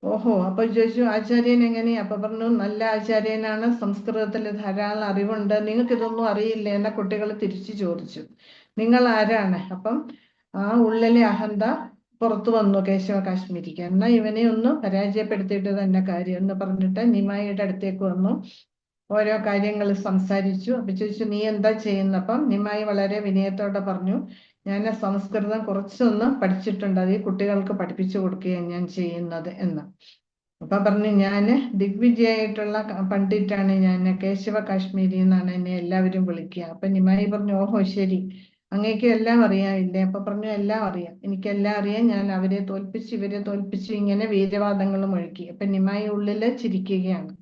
ഓഹോ, അപ്പൊ ചോദിച്ചു, ആചാര്യൻ എങ്ങനെയാ? അപ്പൊ പറഞ്ഞു, നല്ല ആചാര്യനാണ്, സംസ്കൃതത്തിൽ ധാരാളം അറിവുണ്ട്. നിങ്ങൾക്ക് ഇതൊന്നും അറിയില്ലേ എന്ന കുട്ടികൾ തിരിച്ചു ചോദിച്ചു. നിങ്ങൾ ആരാണ്? അപ്പം ആ ഉള്ളിലെ അഹന്ത പുറത്തു വന്നു കേശവ കാശ്മീരിക്ക്. എന്നാ ഇവനെ ഒന്ന് പരാജയപ്പെടുത്തിയിട്ട് തന്നെ കാര്യം എന്ന് പറഞ്ഞിട്ട് നിമായിയുടെ അടുത്തേക്ക് വന്നു. ഓരോ കാര്യങ്ങൾ സംസാരിച്ചു. അപ്പൊ ചോദിച്ചു, നീ എന്താ ചെയ്യുന്നത്? അപ്പം നിമായി വളരെ വിനയത്തോടെ പറഞ്ഞു, ഞാൻ സംസ്കൃതം കുറച്ചൊന്ന് പഠിച്ചിട്ടുണ്ട്, അത് ഈ കുട്ടികൾക്ക് പഠിപ്പിച്ചു കൊടുക്കുകയാണ് ഞാൻ ചെയ്യുന്നത് എന്ന്. അപ്പൊ പറഞ്ഞു, ഞാന് ദിഗ്വിജയായിട്ടുള്ള പണ്ഡിറ്റാണ്, ഞാൻ കേശവ കാശ്മീരി എന്നാണ് എന്നെ എല്ലാവരും വിളിക്കുക. അപ്പൊ നിമായി പറഞ്ഞു, ഓഹോ ശരി, അങ്ങേക്ക് എല്ലാം അറിയാമില്ലേ? അപ്പൊ പറഞ്ഞു, എല്ലാം അറിയാം, എനിക്കെല്ലാം അറിയാം, ഞാൻ അവരെ തോൽപ്പിച്ച് ഇവരെ തോൽപ്പിച്ച് ഇങ്ങനെ വീരവാദങ്ങൾ മുഴക്കി. അപ്പൊ നിമായി ഉള്ളില് ചിരിക്കുകയാണ്.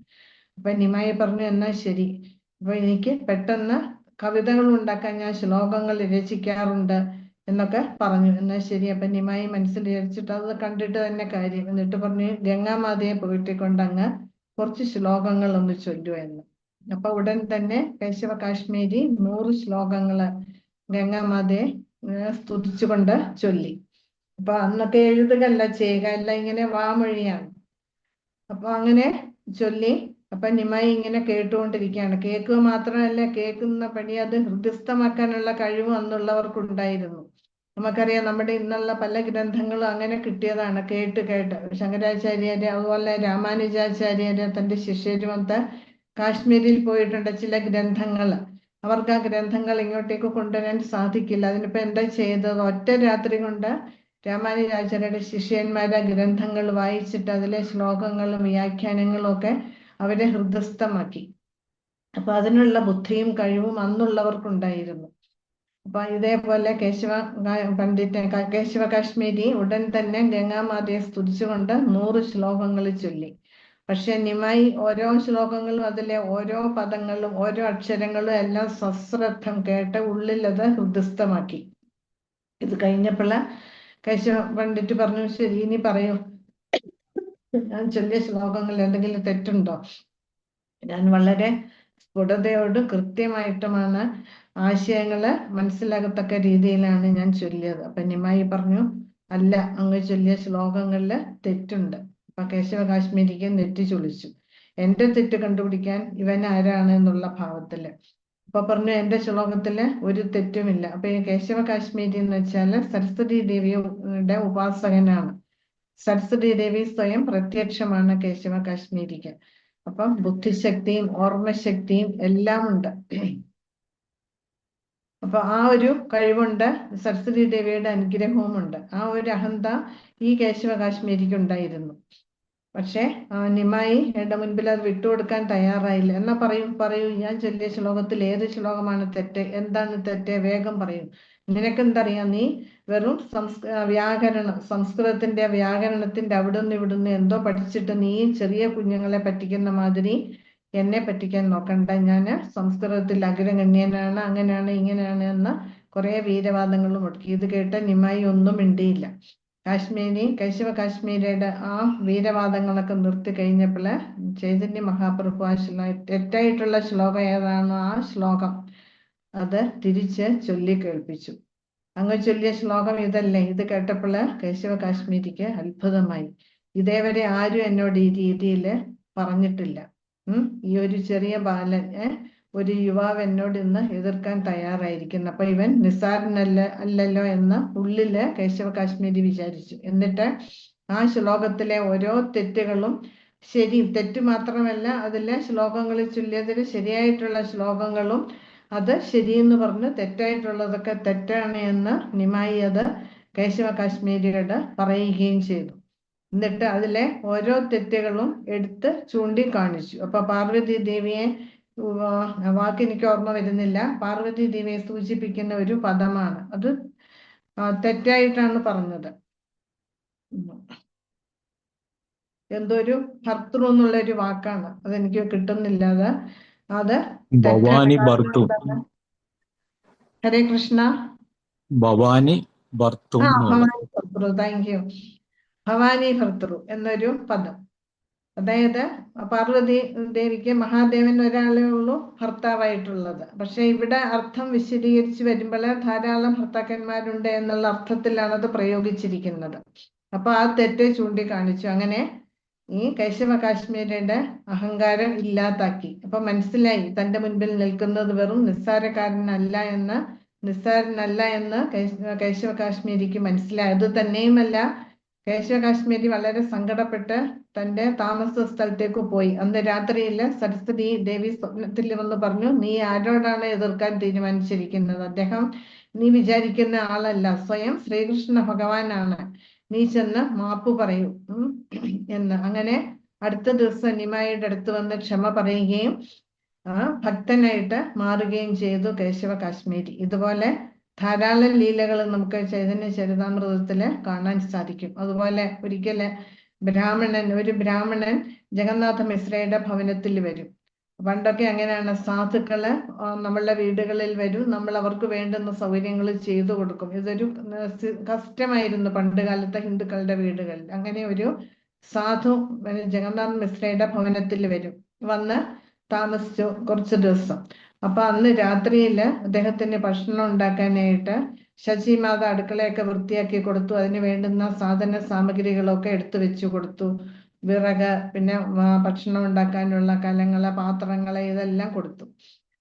അപ്പൊ നിമായി പറഞ്ഞു, എന്നാ ശരി, അപ്പൊ എനിക്ക് പെട്ടെന്ന് കവിതകൾ ഉണ്ടാക്കാൻ ഞാൻ ശ്ലോകങ്ങൾ രചിക്കാറുണ്ട് എന്നൊക്കെ പറഞ്ഞു. എന്നാ ശരി. അപ്പൊ നിമായി മനസ്സിൽ വിചാരിച്ചിട്ട് അത് കണ്ടിട്ട് തന്നെ കാര്യം. എന്നിട്ട് പറഞ്ഞു, ഗംഗാമാതയെ പോയിട്ടിക്കൊണ്ട് അങ്ങ് കുറച്ച് ശ്ലോകങ്ങൾ ഒന്ന് ചൊല്ലുമെന്ന്. അപ്പൊ ഉടൻ തന്നെ കേശവ കാശ്മീരി 100 ശ്ലോകങ്ങള് ഗംഗാമാതയെ സ്തുതിച്ചുകൊണ്ട് ചൊല്ലി. അപ്പൊ അന്നൊക്കെ എഴുതുകയല്ല ചെയ്യുക, എല്ലാം ഇങ്ങനെ വാമൊഴിയാണ്. അപ്പൊ അങ്ങനെ ചൊല്ലി. അപ്പൊ നിമായി ഇങ്ങനെ കേട്ടുകൊണ്ടിരിക്കുകയാണ്. കേൾക്കുക മാത്രമല്ല, കേൾക്കുന്ന പണി അത് ഹൃദയസ്ഥമാക്കാനുള്ള കഴിവ് അന്നുള്ളവർക്കുണ്ടായിരുന്നു. നമുക്കറിയാം, നമ്മുടെ ഇന്നുള്ള പല ഗ്രന്ഥങ്ങളും അങ്ങനെ കിട്ടിയതാണ്, കേട്ട് കേട്ട്. ശങ്കരാചാര്യര് അതുപോലെ രാമാനുജാചാര്യര് തന്റെ ശിഷ്യരുമൊത്ത് കാശ്മീരിൽ പോയിട്ടുണ്ട്. ചില ഗ്രന്ഥങ്ങൾ അവർക്ക് ആ ഗ്രന്ഥങ്ങൾ ഇങ്ങോട്ടേക്ക് കൊണ്ടുവരാൻ സാധിക്കില്ല. അതിനിപ്പോ എന്താ ചെയ്തത്? ഒറ്റ രാത്രി കൊണ്ട് രാമാനുജാചാര്യരുടെ ശിഷ്യന്മാരെ ഗ്രന്ഥങ്ങൾ വായിച്ചിട്ട് അതിലെ ശ്ലോകങ്ങളും വ്യാഖ്യാനങ്ങളും ഒക്കെ അവരെ ഹൃദയസ്ഥമാക്കി. അപ്പൊ അതിനുള്ള ബുദ്ധിയും കഴിവും അന്നുള്ളവർക്കുണ്ടായിരുന്നു. അപ്പൊ ഇതേപോലെ കേശവ കാശ്മീരി ഉടൻ തന്നെ ഗംഗാമാതയെ സ്തുതിച്ചുകൊണ്ട് 100 ശ്ലോകങ്ങൾ ചൊല്ലി. പക്ഷെ നിമായി ഓരോ ശ്ലോകങ്ങളും അതിലെ ഓരോ പദങ്ങളും ഓരോ അക്ഷരങ്ങളും എല്ലാം സശ്രദ്ധം കേട്ട് ഉള്ളിൽ അത് ഹൃദയസ്ഥമാക്കി. ഇത് കഴിഞ്ഞപ്പോൾ കേശവ പണ്ഡിറ്റ് പറഞ്ഞു, ശരി, ഇനി പറയൂ, ഞാൻ ചൊല്ലിയ ശ്ലോകങ്ങളിൽ എന്തെങ്കിലും തെറ്റുണ്ടോ? ഞാൻ വളരെ സ്ഫുടതയോട് കൃത്യമായിട്ടുമാണ് ആശയങ്ങള് മനസ്സിലാകത്തക്ക രീതിയിലാണ് ഞാൻ ചൊല്ലിയത്. അപ്പൊ നിമായി പറഞ്ഞു, അല്ല, അങ്ങ് ചൊല്ലിയ ശ്ലോകങ്ങളില് തെറ്റുണ്ട്. അപ്പൊ കേശവ കാശ്മീരിക്ക് നെറ്റി ചൊളിച്ചു. എന്റെ തെറ്റ് കണ്ടുപിടിക്കാൻ ഇവൻ ആരാണ് എന്നുള്ള ഭാവത്തില്. അപ്പൊ പറഞ്ഞു, എന്റെ ശ്ലോകത്തില് ഒരു തെറ്റുമില്ല. അപ്പൊ ഈ കേശവ കാശ്മീരി എന്ന് വെച്ചാല് സരസ്വതി ദേവിയുടെ ഉപാസകനാണ്. സരസ്വതി ദേവി സ്വയം പ്രത്യക്ഷമാണ് കേശവ കാശ്മീരിക്ക്. അപ്പം ബുദ്ധിശക്തിയും ഓർമ്മശക്തിയും എല്ലാം ഉണ്ട്. അപ്പൊ ആ ഒരു കഴിവുണ്ട്, സരസ്വതി ദേവിയുടെ അനുഗ്രഹവും ഉണ്ട്. ആ ഒരു അഹന്ത ഈ കേശവ കാശ്മീരിക്ക് ഉണ്ടായിരുന്നു. പക്ഷെ നിമായി എന്റെ മുൻപിൽ അത് വിട്ടുകൊടുക്കാൻ തയ്യാറായില്ല. എന്നാ പറയൂ, ഞാൻ ചൊല്ലിയ ശ്ലോകത്തിൽ ഏത് ശ്ലോകമാണ് തെറ്റ്? എന്താണ് തെറ്റ്? വേഗം പറയൂ. നിനക്കെന്തറിയാം? നീ വെറും സംസ്കൃതത്തിന്റെ വ്യാകരണത്തിന്റെ അവിടുന്ന് ഇവിടുന്ന് എന്തോ പഠിച്ചിട്ട് നീ ചെറിയ കുഞ്ഞുങ്ങളെ പറ്റിക്കുന്ന മാതിരി എന്നെ പറ്റിക്കാൻ നോക്കണ്ട. ഞാൻ സംസ്കൃതത്തിൽ അഗ്രഗണ്യനാണ്, അങ്ങനെയാണ് ഇങ്ങനെയാണ് എന്ന കുറെ വീരവാദങ്ങൾ മുടക്കി. ഇത് കേട്ട് നിമായി ഒന്നും മിണ്ടിയില്ല. കേശവ കാശ്മീരിയുടെ ആ വീരവാദങ്ങളൊക്കെ നിർത്തി കഴിഞ്ഞപ്പോൾ ചൈതന്യ മഹാപ്രഭു ആ തെറ്റായിട്ടുള്ള ശ്ലോകം ഏതാണോ ആ ശ്ലോകം അത് തിരിച്ച് ചൊല്ലി കേൾപ്പിച്ചു. അങ്ങ് ചൊല്ലിയ ശ്ലോകം ഇതല്ലേ? ഇത് കേട്ടപ്പോൾ കേശവ കാശ്മീരിക്ക് അത്ഭുതമായി. ഇതേവരെ ആരും എന്നോട് ഈ രീതിയിൽ പറഞ്ഞിട്ടില്ല. ഈ ഒരു ചെറിയ ബാലൻ, ഒരു യുവാവ് എന്നോട് ഇന്ന് എതിർക്കാൻ തയ്യാറായിരിക്കുന്നു. അപ്പൊ ഇവൻ അല്ലല്ലോ എന്ന് ഉള്ളില് കേശവ കാശ്മീരി വിചാരിച്ചു. എന്നിട്ട് ആ ശ്ലോകത്തിലെ ഓരോ തെറ്റുകളും ശരി തെറ്റ് മാത്രമല്ല, അതിലെ ശ്ലോകങ്ങളിൽ ചൊല്ലിയതിൽ ശരിയായിട്ടുള്ള ശ്ലോകങ്ങളും അത് ശരിയെന്ന് പറഞ്ഞ് തെറ്റായിട്ടുള്ളതൊക്കെ തെറ്റാണ് എന്ന് നിമായി അത് കേശവ കാശ്മീരിയോട് പറയുകയും ചെയ്തു. എന്നിട്ട് അതിലെ ഓരോ തെറ്റുകളും എടുത്ത് ചൂണ്ടിക്കാണിച്ചു. അപ്പൊ പാർവതി ദേവിയെ, വാക്ക് എനിക്ക് ഓർമ്മ വരുന്നില്ല, പാർവതി ദേവിയെ സൂചിപ്പിക്കുന്ന ഒരു പദമാണ് അത്. തെറ്റായിട്ടാണ് പറഞ്ഞത്. എന്തോ ഒരു ഭർത്തൃ എന്നുള്ള ഒരു വാക്കാണ്, അതെനിക്ക് കിട്ടുന്നില്ല. അത് ഭവാനി ഭർത്തു. ഹരേ കൃഷ്ണ. ഭവാനി ഭർത്തു. ഭവാനി ഭർത്തൃ, താങ്ക് യു. ഭവാനി ഭർത്തൃ എന്നൊരു പദം. അതായത് പാർവതി ദേവിക്ക് മഹാദേവൻ ഒരാളേ ഉള്ളൂ ഭർത്താവായിട്ടുള്ളത്. പക്ഷെ ഇവിടെ അർത്ഥം വിശദീകരിച്ച് വരുമ്പോൾ ധാരാളം ഭർത്താക്കന്മാരുണ്ട് എന്നുള്ള അർത്ഥത്തിലാണ് അത് പ്രയോഗിച്ചിരിക്കുന്നത്. അപ്പൊ ആ തെറ്റ് ചൂണ്ടിക്കാണിച്ചു. അങ്ങനെ ഈ കേശവ കാശ്മീരിയുടെ അഹങ്കാരം ഇല്ലാതാക്കി. അപ്പൊ മനസ്സിലായി തന്റെ മുൻപിൽ നിൽക്കുന്നത് വെറും നിസ്സാരക്കാരനല്ല എന്ന് കേശവ കാശ്മീരിക്ക് മനസ്സിലായി. അത് തന്നെയുമല്ല, കേശവ കാശ്മീരി വളരെ സങ്കടപ്പെട്ട് തന്റെ താമസ സ്ഥലത്തേക്ക് പോയി. അന്ന് രാത്രിയിൽ സരസ്വതി ദേവി സ്വപ്നത്തിൽ വന്ന് പറഞ്ഞു, നീ ആരോടാണ് എതിർക്കാൻ തീരുമാനിച്ചിരിക്കുന്നത്? അദ്ദേഹം നീ വിചാരിക്കുന്ന ആളല്ല, സ്വയം ശ്രീകൃഷ്ണ ഭഗവാനാണ്. നീ ചെന്ന് മാപ്പ് പറയൂ എന്ന്. അങ്ങനെ അടുത്ത ദിവസം നിമായിയുടെ അടുത്ത് വന്ന് ക്ഷമ പറയുകയും ഭക്തനായിട്ട് മാറുകയും ചെയ്തു കേശവ കാശ്മീരി. ഇതുപോലെ ധാരാളം ലീലകൾ നമുക്ക് ചൈതന്യ ചരിതാമൃതത്തില് കാണാൻ സാധിക്കും. അതുപോലെ ഒരിക്കല് ഒരു ബ്രാഹ്മണൻ ജഗന്നാഥ മിശ്രയുടെ ഭവനത്തിൽ വരും. പണ്ടൊക്കെ അങ്ങനെയാണ്, സാധുക്കള് നമ്മളുടെ വീടുകളിൽ വരും, നമ്മൾ അവർക്ക് വേണ്ടുന്ന സൗകര്യങ്ങൾ ചെയ്തു കൊടുക്കും. ഇതൊരു കസ്റ്റമായിരുന്നു പണ്ട് കാലത്തെ ഹിന്ദുക്കളുടെ വീടുകളിൽ. അങ്ങനെ ഒരു സാധു ജഗന്നാഥ മിശ്രയുടെ ഭവനത്തിൽ വരും, വന്ന് താമസിച്ചു കുറച്ച് ദിവസം. അപ്പൊ അന്ന് രാത്രിയിൽ അദ്ദേഹത്തിന് ഭക്ഷണം ഉണ്ടാക്കാനായിട്ട് ശശിമാത അടുക്കളയൊക്കെ വൃത്തിയാക്കി കൊടുത്തു. അതിന് വേണ്ടുന്ന സാധന സാമഗ്രികളൊക്കെ എടുത്തു വെച്ചു കൊടുത്തു. വിറക്, പിന്നെ ഭക്ഷണം ഉണ്ടാക്കാനുള്ള കലങ്ങള്, പാത്രങ്ങള്, ഇതെല്ലാം കൊടുത്തു.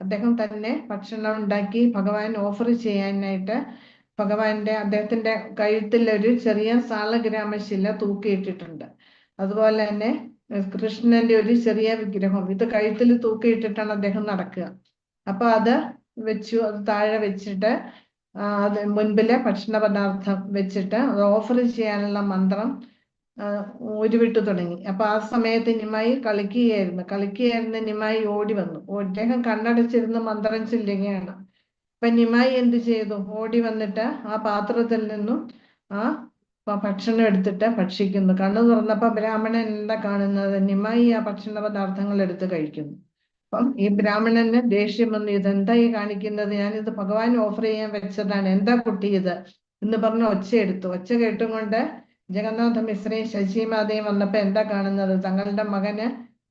അദ്ദേഹം തന്നെ ഭക്ഷണം ഉണ്ടാക്കി ഭഗവാൻ ഓഫർ ചെയ്യാനായിട്ട് അദ്ദേഹത്തിന്റെ കഴുത്തിൽ ഒരു ചെറിയ സാളഗ്രാമശില തൂക്കിയിട്ടിട്ടുണ്ട്. അതുപോലെ തന്നെ കൃഷ്ണന്റെ ഒരു ചെറിയ വിഗ്രഹം ഇത് കഴുത്തിൽ തൂക്കിയിട്ടിട്ടാണ് അദ്ദേഹം നടക്കുക. അപ്പൊ അത് വെച്ചു, അത് താഴെ വെച്ചിട്ട് അത് മുൻപിലെ ഭക്ഷണ പദാർത്ഥം വെച്ചിട്ട് അത് ഓഫർ ചെയ്യാനുള്ള മന്ത്രം ഉരുവിട്ടു തുടങ്ങി. അപ്പൊ ആ സമയത്ത് നിമായി കളിക്കുകയായിരുന്നു. നിമായി ഓടി വന്നു. അദ്ദേഹം കണ്ണടച്ചിരുന്ന് മന്ത്രം ചൊല്ലുകയാണ്. അപ്പൊ നിമായി എന്ത് ചെയ്തു? ഓടി വന്നിട്ട് ആ പാത്രത്തിൽ നിന്നും ആ ഭക്ഷണം എടുത്തിട്ട് ഭക്ഷിക്കുന്നു. കണ്ണു തുറന്നപ്പോ ബ്രാഹ്മണൻ എന്താ കാണുന്നത്? നിമായി ആ ഭക്ഷണ പദാർത്ഥങ്ങൾ എടുത്ത് കഴിക്കുന്നു. അപ്പം ഈ ബ്രാഹ്മണന് ദേഷ്യം വന്നു, ഇതെന്താ ഈ കാണിക്കുന്നത്? ഞാനിത് ഭഗവാൻ ഓഫർ ചെയ്യാൻ വെച്ചതാണ്, എന്താ കുട്ടി ഇത് എന്ന് പറഞ്ഞ് ഒച്ചയെടുത്തു. ഒച്ച കേട്ടും കൊണ്ട് ജഗന്നാഥ മിശ്രയും ശശിമാതയും വന്നപ്പോ എന്താ കാണുന്നത്? തങ്ങളുടെ മകന്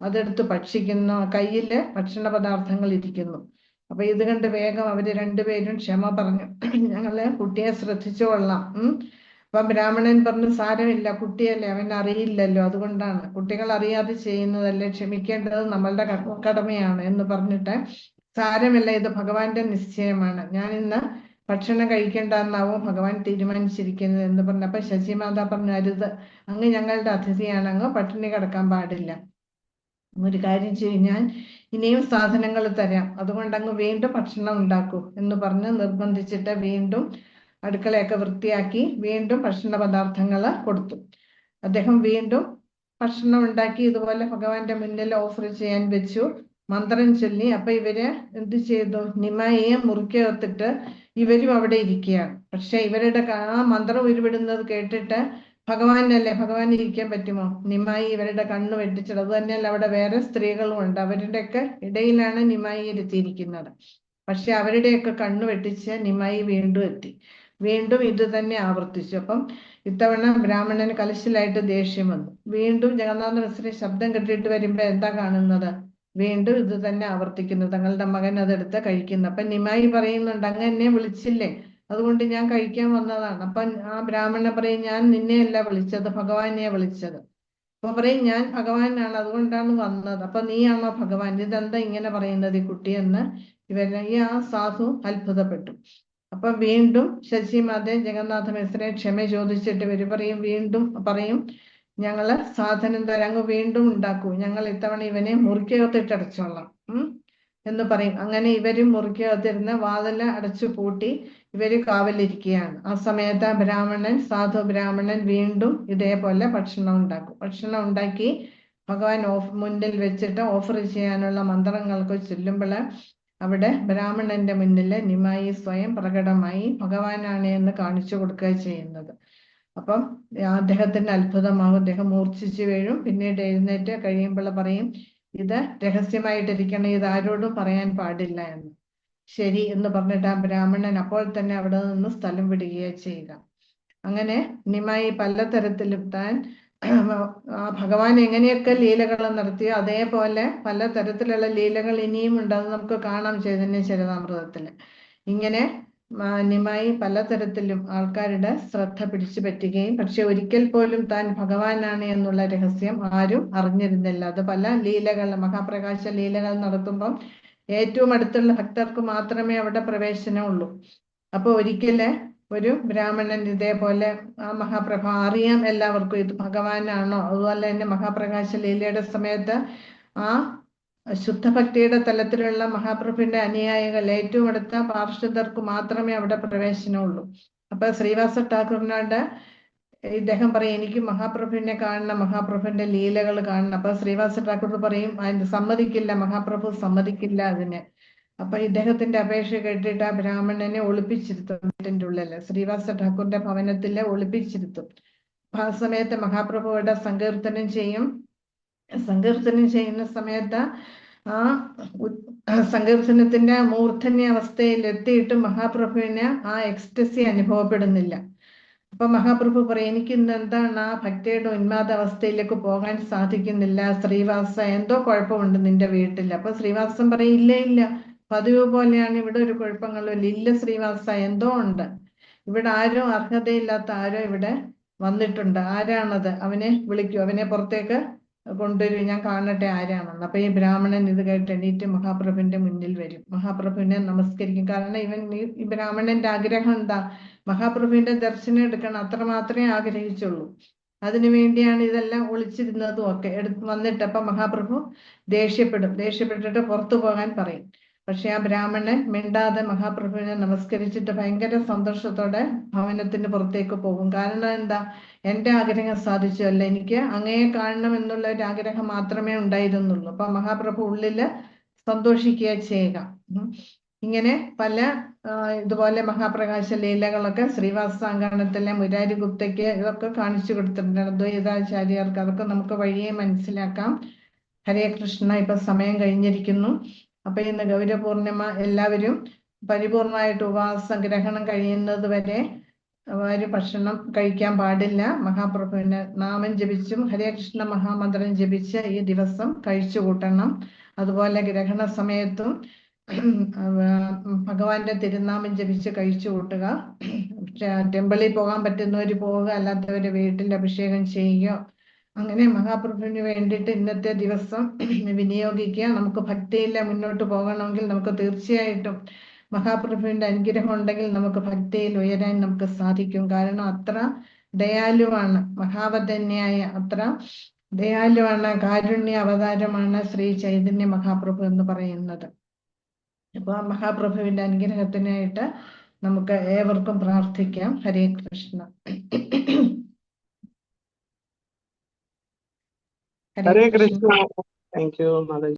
അതെടുത്ത് ഭക്ഷിക്കുന്നു, കയ്യില് ഭക്ഷണ പദാർത്ഥങ്ങൾ ഇരിക്കുന്നു. അപ്പൊ ഇത് കണ്ട് വേഗം അവര് രണ്ടുപേരും ക്ഷമ പറഞ്ഞു, ഞങ്ങള് കുട്ടിയെ ശ്രദ്ധിച്ചുകൊള്ളാം. അപ്പൊ ബ്രാഹ്മണൻ പറഞ്ഞു, സാരമില്ല, കുട്ടിയല്ലേ, അവൻ അറിയില്ലല്ലോ, അതുകൊണ്ടാണ്, കുട്ടികൾ അറിയാതെ ചെയ്യുന്നതല്ലേ, ക്ഷമിക്കേണ്ടത് നമ്മളുടെ കടമയാണ് എന്ന് പറഞ്ഞിട്ട്, സാരമില്ല, ഇത് ഭഗവാന്റെ നിശ്ചയമാണ്, ഞാൻ ഇന്ന് ഭക്ഷണം കഴിക്കേണ്ടെന്നാവും ഭഗവാൻ തീരുമാനിച്ചിരിക്കുന്നത് എന്ന് പറഞ്ഞപ്പോ ശശിമാത പറഞ്ഞു, അരുത്, അങ്ങ് ഞങ്ങളുടെ അതിഥിയാണ്, അങ്ങ് പട്ടിണി കിടക്കാൻ പാടില്ല, ഒരു കാര്യം ചെയ്യും, ഞാൻ ഇനിയും സാധനങ്ങൾ തരാം, അതുകൊണ്ട് അങ്ങ് വീണ്ടും ഭക്ഷണം ഉണ്ടാക്കൂ എന്ന് പറഞ്ഞ് നിർബന്ധിച്ചിട്ട് വീണ്ടും അടുക്കളയൊക്കെ വൃത്തിയാക്കി വീണ്ടും ഭക്ഷണ പദാർത്ഥങ്ങൾ കൊടുത്തു. അദ്ദേഹം വീണ്ടും ഭക്ഷണം ഉണ്ടാക്കി ഇതുപോലെ ഭഗവാന്റെ മുന്നിൽ ഓഫർ ചെയ്യാൻ വെച്ചു, മന്ത്രം ചൊല്ലി. അപ്പൊ ഇവര് എന്ത് ചെയ്തു? നിമായിയെ മുറിക്കകത്തിട്ട് ഇവരും അവിടെ ഇരിക്കുകയാണ്. പക്ഷെ ഇവരുടെ ആ മന്ത്രം ഉരുവിടുന്നത് കേട്ടിട്ട് ഭഗവാനല്ലേ, ഭഗവാൻ ഇരിക്കാൻ പറ്റുമോ? നിമായി ഇവരുടെ കണ്ണ് വെട്ടിച്ചത്. അത് തന്നെയല്ല, അവിടെ വേറെ സ്ത്രീകളും ഉണ്ട്, അവരുടെയൊക്കെ ഇടയിലാണ് നിമായി ഇരുത്തിയിരിക്കുന്നത്. പക്ഷെ അവരുടെയൊക്കെ കണ്ണു വെട്ടിച്ച് നിമായി വീണ്ടും എത്തി. വീണ്ടും ഇത് തന്നെ ആവർത്തിച്ചു. അപ്പം ഇത്തവണ ബ്രാഹ്മണന് കലശലായിട്ട് ദേഷ്യം വന്നു. വീണ്ടും ജഗന്നാഥ മിശ്ര ശബ്ദം കെട്ടിട്ട് വരുമ്പോ എന്താ കാണുന്നത്? വീണ്ടും ഇത് തന്നെ ആവർത്തിക്കുന്നു, തങ്ങളുടെ മകൻ അതെടുത്ത് കഴിക്കുന്നു. അപ്പൊ നിമായി പറയുന്നുണ്ട്, അങ്ങ് എന്നെ വിളിച്ചില്ലേ, അതുകൊണ്ട് ഞാൻ കഴിക്കാൻ വന്നതാണ്. അപ്പൊ ആ ബ്രാഹ്മണൻ പറയും, ഞാൻ നിന്നെയല്ല വിളിച്ചത്, ഭഗവാനെയാ വിളിച്ചത്. അപ്പൊ പറയും, ഞാൻ ഭഗവാനാണ്, അതുകൊണ്ടാണ് വന്നത്. അപ്പൊ നീയാണോ ഭഗവാൻ? ഇതെന്താ ഇങ്ങനെ പറയുന്നത് ഈ കുട്ടിയെന്ന് ആ സാധു അത്ഭുതപ്പെട്ടു. അപ്പൊ വീണ്ടും ശശിമാത ജഗന്നാഥ മിശ്രയെ ക്ഷമ ചോദിച്ചിട്ട് വീണ്ടും പറയും, ഞങ്ങള് സാധനം തരാം, അങ്ങ് വീണ്ടും ഉണ്ടാക്കൂ, ഞങ്ങൾ ഇത്തവണ ഇവനെ മുറിക്കകത്തിട്ടടച്ചോളാം എന്ന് പറയും. അങ്ങനെ ഇവരും മുറിക്കകത്തിരുന്ന് വാതില് അടച്ചു പൂട്ടി ഇവര് കാവലിരിക്കുകയാണ്. ആ സമയത്ത് ബ്രാഹ്മണൻ, സാധു ബ്രാഹ്മണൻ വീണ്ടും ഇതേപോലെ ഭക്ഷണം ഉണ്ടാക്കും. ഭക്ഷണം ഉണ്ടാക്കി ഭഗവാൻ മുന്നിൽ വെച്ചിട്ട് ഓഫർ ചെയ്യാനുള്ള മന്ത്രങ്ങൾക്ക് ചൊല്ലുമ്പോൾ അവിടെ ബ്രാഹ്മണന്റെ മുന്നില് നിമായി സ്വയം പ്രകടമായി ഭഗവാനാണ് എന്ന് കാണിച്ചു കൊടുക്കുക ചെയ്യുന്നത്. അപ്പം അദ്ദേഹത്തിന് അത്ഭുതമാകും, അദ്ദേഹം മൂർച്ഛിച്ചു വീഴും. പിന്നീട് എഴുന്നേറ്റ് കഴിയുമ്പോൾ പറയും, ഇത് രഹസ്യമായിട്ടിരിക്കണം, ഇത് ആരോടും പറയാൻ പാടില്ല എന്ന്. ശരി എന്ന് പറഞ്ഞിട്ട് ആ ബ്രാഹ്മണൻ അപ്പോൾ തന്നെ അവിടെ നിന്ന് സ്ഥലം വിടുകയാണ് ചെയ്യുക. അങ്ങനെ നിമായി പലതരത്തിലും താൻ ഭഗവാൻ എങ്ങനെയൊക്കെ ലീലകൾ നടത്തിയോ അതേപോലെ പലതരത്തിലുള്ള ലീലകൾ ഇനിയും ഉണ്ട്. അത് നമുക്ക് കാണാം ചൈതന്യ ചരിതാമൃതത്തില്. ഇങ്ങനെ നിമായി പലതരത്തിലും ആൾക്കാരുടെ ശ്രദ്ധ പിടിച്ചു പറ്റുകയും, പക്ഷെ ഒരിക്കൽ പോലും താൻ ഭഗവാനാണ് എന്നുള്ള രഹസ്യം ആരും അറിഞ്ഞിരുന്നില്ല. അത് പല ലീലകൾ, മഹാപ്രകാശ ലീലകൾ നടത്തുമ്പം ഏറ്റവും അടുത്തുള്ള ഭക്തർക്ക് മാത്രമേ അവിടെ പ്രവേശനമുള്ളൂ. അപ്പൊ ഒരിക്കല് ഒരു ബ്രാഹ്മണൻ ഇതേപോലെ ആ മഹാപ്രഭ അറിയാം എല്ലാവർക്കും ഇത് ഭഗവാനാണോ. അതുപോലെ തന്നെ മഹാപ്രകാശ ലീലയുടെ സമയത്ത് ആ ശുദ്ധഭക്തിയുടെ തലത്തിലുള്ള മഹാപ്രഭുവിന്റെ അനുയായികൾ ഏറ്റവും അടുത്ത പാർഷദർക്ക് മാത്രമേ അവിടെ പ്രവേശനമുള്ളൂ. അപ്പൊ ശ്രീവാസ ഠാക്കൂറിനോട് ഇദ്ദേഹം പറയും, എനിക്ക് മഹാപ്രഭുവിനെ കാണണം, മഹാപ്രഭുവിന്റെ ലീലകൾ കാണണം. അപ്പൊ ശ്രീവാസ ഠാക്കൂർ പറയും, അതിന് സമ്മതിക്കില്ല, മഹാപ്രഭു സമ്മതിക്കില്ല അതിന്. അപ്പൊ ഇദ്ദേഹത്തിന്റെ അപേക്ഷ കേട്ടിട്ട് ആ ബ്രാഹ്മണനെ ഒളിപ്പിച്ചിരുത്തും വീട്ടിന്റെ ഉള്ളില്, ശ്രീവാസ ഠാക്കൂറിന്റെ ഭവനത്തില് ഒളിപ്പിച്ചിരുത്തും. അപ്പൊ ആ സമയത്ത് മഹാപ്രഭുവിടെ സങ്കീർത്തനം ചെയ്യും. സങ്കീർത്തനം ചെയ്യുന്ന സമയത്ത് ആ സങ്കീർത്തനത്തിന്റെ മൂർധന്യ അവസ്ഥയിൽ എത്തിയിട്ട് മഹാപ്രഭുവിന് ആ എക്സ്റ്റസി അനുഭവപ്പെടുന്നില്ല. അപ്പൊ മഹാപ്രഭു പറയും, എനിക്ക് ഇന്ന് എന്താണ് ആ ഭക്തിയുടെ ഉന്മാദ അവസ്ഥയിലേക്ക് പോകാൻ സാധിക്കുന്നില്ല, ശ്രീവാസ എന്തോ കുഴപ്പമുണ്ട് നിന്റെ വീട്ടിൽ. അപ്പൊ ശ്രീവാസൻ പറയും, ഇല്ല ഇല്ല, പതിവ് പോലെയാണ്, ഇവിടെ ഒരു കുഴപ്പങ്ങളും ഇല്ല ശ്രീവാസ, എന്തോ ഉണ്ട്, ഇവിടെ ആരോ അർഹതയില്ലാത്ത ആരോ ഇവിടെ വന്നിട്ടുണ്ട്, ആരാണത്, അവനെ വിളിക്കൂ, അവനെ പുറത്തേക്ക് കൊണ്ടുവരൂ, ഞാൻ കാണട്ടെ ആരാണെന്ന്. അപ്പൊ ഈ ബ്രാഹ്മണൻ ഇത് കേട്ട് എണീറ്റ് മഹാപ്രഭുവിന്റെ മുന്നിൽ വരും, മഹാപ്രഭുവിനെ നമസ്കരിക്കും. കാരണം ഈ ബ്രാഹ്മണന്റെ ആഗ്രഹം എന്താ, മഹാപ്രഭുവിന്റെ ദർശനം എടുക്കണം, അത്ര മാത്രമേ ആഗ്രഹിച്ചുള്ളൂ. അതിനു വേണ്ടിയാണ് ഇതെല്ലാം ഒളിച്ചിരുന്നതും ഒക്കെ. വന്നിട്ട് അപ്പൊ മഹാപ്രഭു ദേഷ്യപ്പെട്ടിട്ട് പുറത്തു പോകാൻ പറയും. പക്ഷെ ആ ബ്രാഹ്മണൻ മിണ്ടാതെ മഹാപ്രഭുവിനെ നമസ്കരിച്ചിട്ട് ഭയങ്കര സന്തോഷത്തോടെ ഭവനത്തിന് പുറത്തേക്ക് പോകും. കാരണം എന്താ, എന്റെ ആഗ്രഹം സാധിച്ചല്ല, എനിക്ക് അങ്ങയെ കാണണം എന്നുള്ള ഒരു ആഗ്രഹം മാത്രമേ ഉണ്ടായിരുന്നുള്ളൂ. അപ്പൊ മഹാപ്രഭു ഉള്ളില് സന്തോഷിക്കുക ചെയ്യുക. ഇങ്ങനെ പല ഇതുപോലെ മഹാപ്രകാശ ലീലകളൊക്കെ ശ്രീവാസാങ്കണത്തിലെ മുരാരി ഗുപ്തയ്ക്ക് ഇതൊക്കെ കാണിച്ചു കൊടുത്തിട്ടുണ്ട്, അദ്വൈതാചാര്യർക്ക്. അതൊക്കെ നമുക്ക് വഴിയെ മനസ്സിലാക്കാം. ഹരേ കൃഷ്ണ. ഇപ്പൊ സമയം കഴിഞ്ഞിരിക്കുന്നു. അപ്പൊ ഇന്ന് ഗൗരപൂർണിമ, എല്ലാവരും പരിപൂർണമായിട്ട് ഉപവാസം ഗ്രഹണം കഴിയുന്നത് വരെ ഒരു ഭക്ഷണം കഴിക്കാൻ പാടില്ല. മഹാപ്രഭുവിന് നാമം ജപിച്ചും ഹരേ കൃഷ്ണ മഹാമന്ത്രം ജപിച്ച് ഈ ദിവസം കഴിച്ചു കൂട്ടണം. അതുപോലെ ഗ്രഹണ സമയത്തും ഭഗവാന്റെ തിരുനാമം ജപിച്ച് കഴിച്ചു കൂട്ടുക. ടെമ്പിളിൽ പോകാൻ പറ്റുന്നവര് പോവുക, അല്ലാത്തവര് വീട്ടിൽ അഭിഷേകം ചെയ്യുകയോ അങ്ങനെ മഹാപ്രഭുവിന് വേണ്ടിയിട്ട് ഇന്നത്തെ ദിവസം വിനിയോഗിക്കുക. നമുക്ക് ഭക്തിയില്ല മുന്നോട്ട് പോകണമെങ്കിൽ നമുക്ക് തീർച്ചയായിട്ടും മഹാപ്രഭുവിന്റെ അനുഗ്രഹം ഉണ്ടെങ്കിൽ നമുക്ക് ഭക്തിയിൽ ഉയരാൻ നമുക്ക് സാധിക്കും. കാരണം അത്ര ദയാലുവാണ് മഹാവതന്യായ, അത്ര ദയാലുവാണ്, കാരുണ്യ അവതാരമാണ് ശ്രീ ചൈതന്യ മഹാപ്രഭു എന്ന് പറയുന്നത്. അപ്പൊ ആ മഹാപ്രഭുവിന്റെ അനുഗ്രഹത്തിനായിട്ട് നമുക്ക് ഏവർക്കും പ്രാർത്ഥിക്കാം. ഹരേ കൃഷ്ണ. ഹരേ കൃഷ്ണ. Thank you Mataji.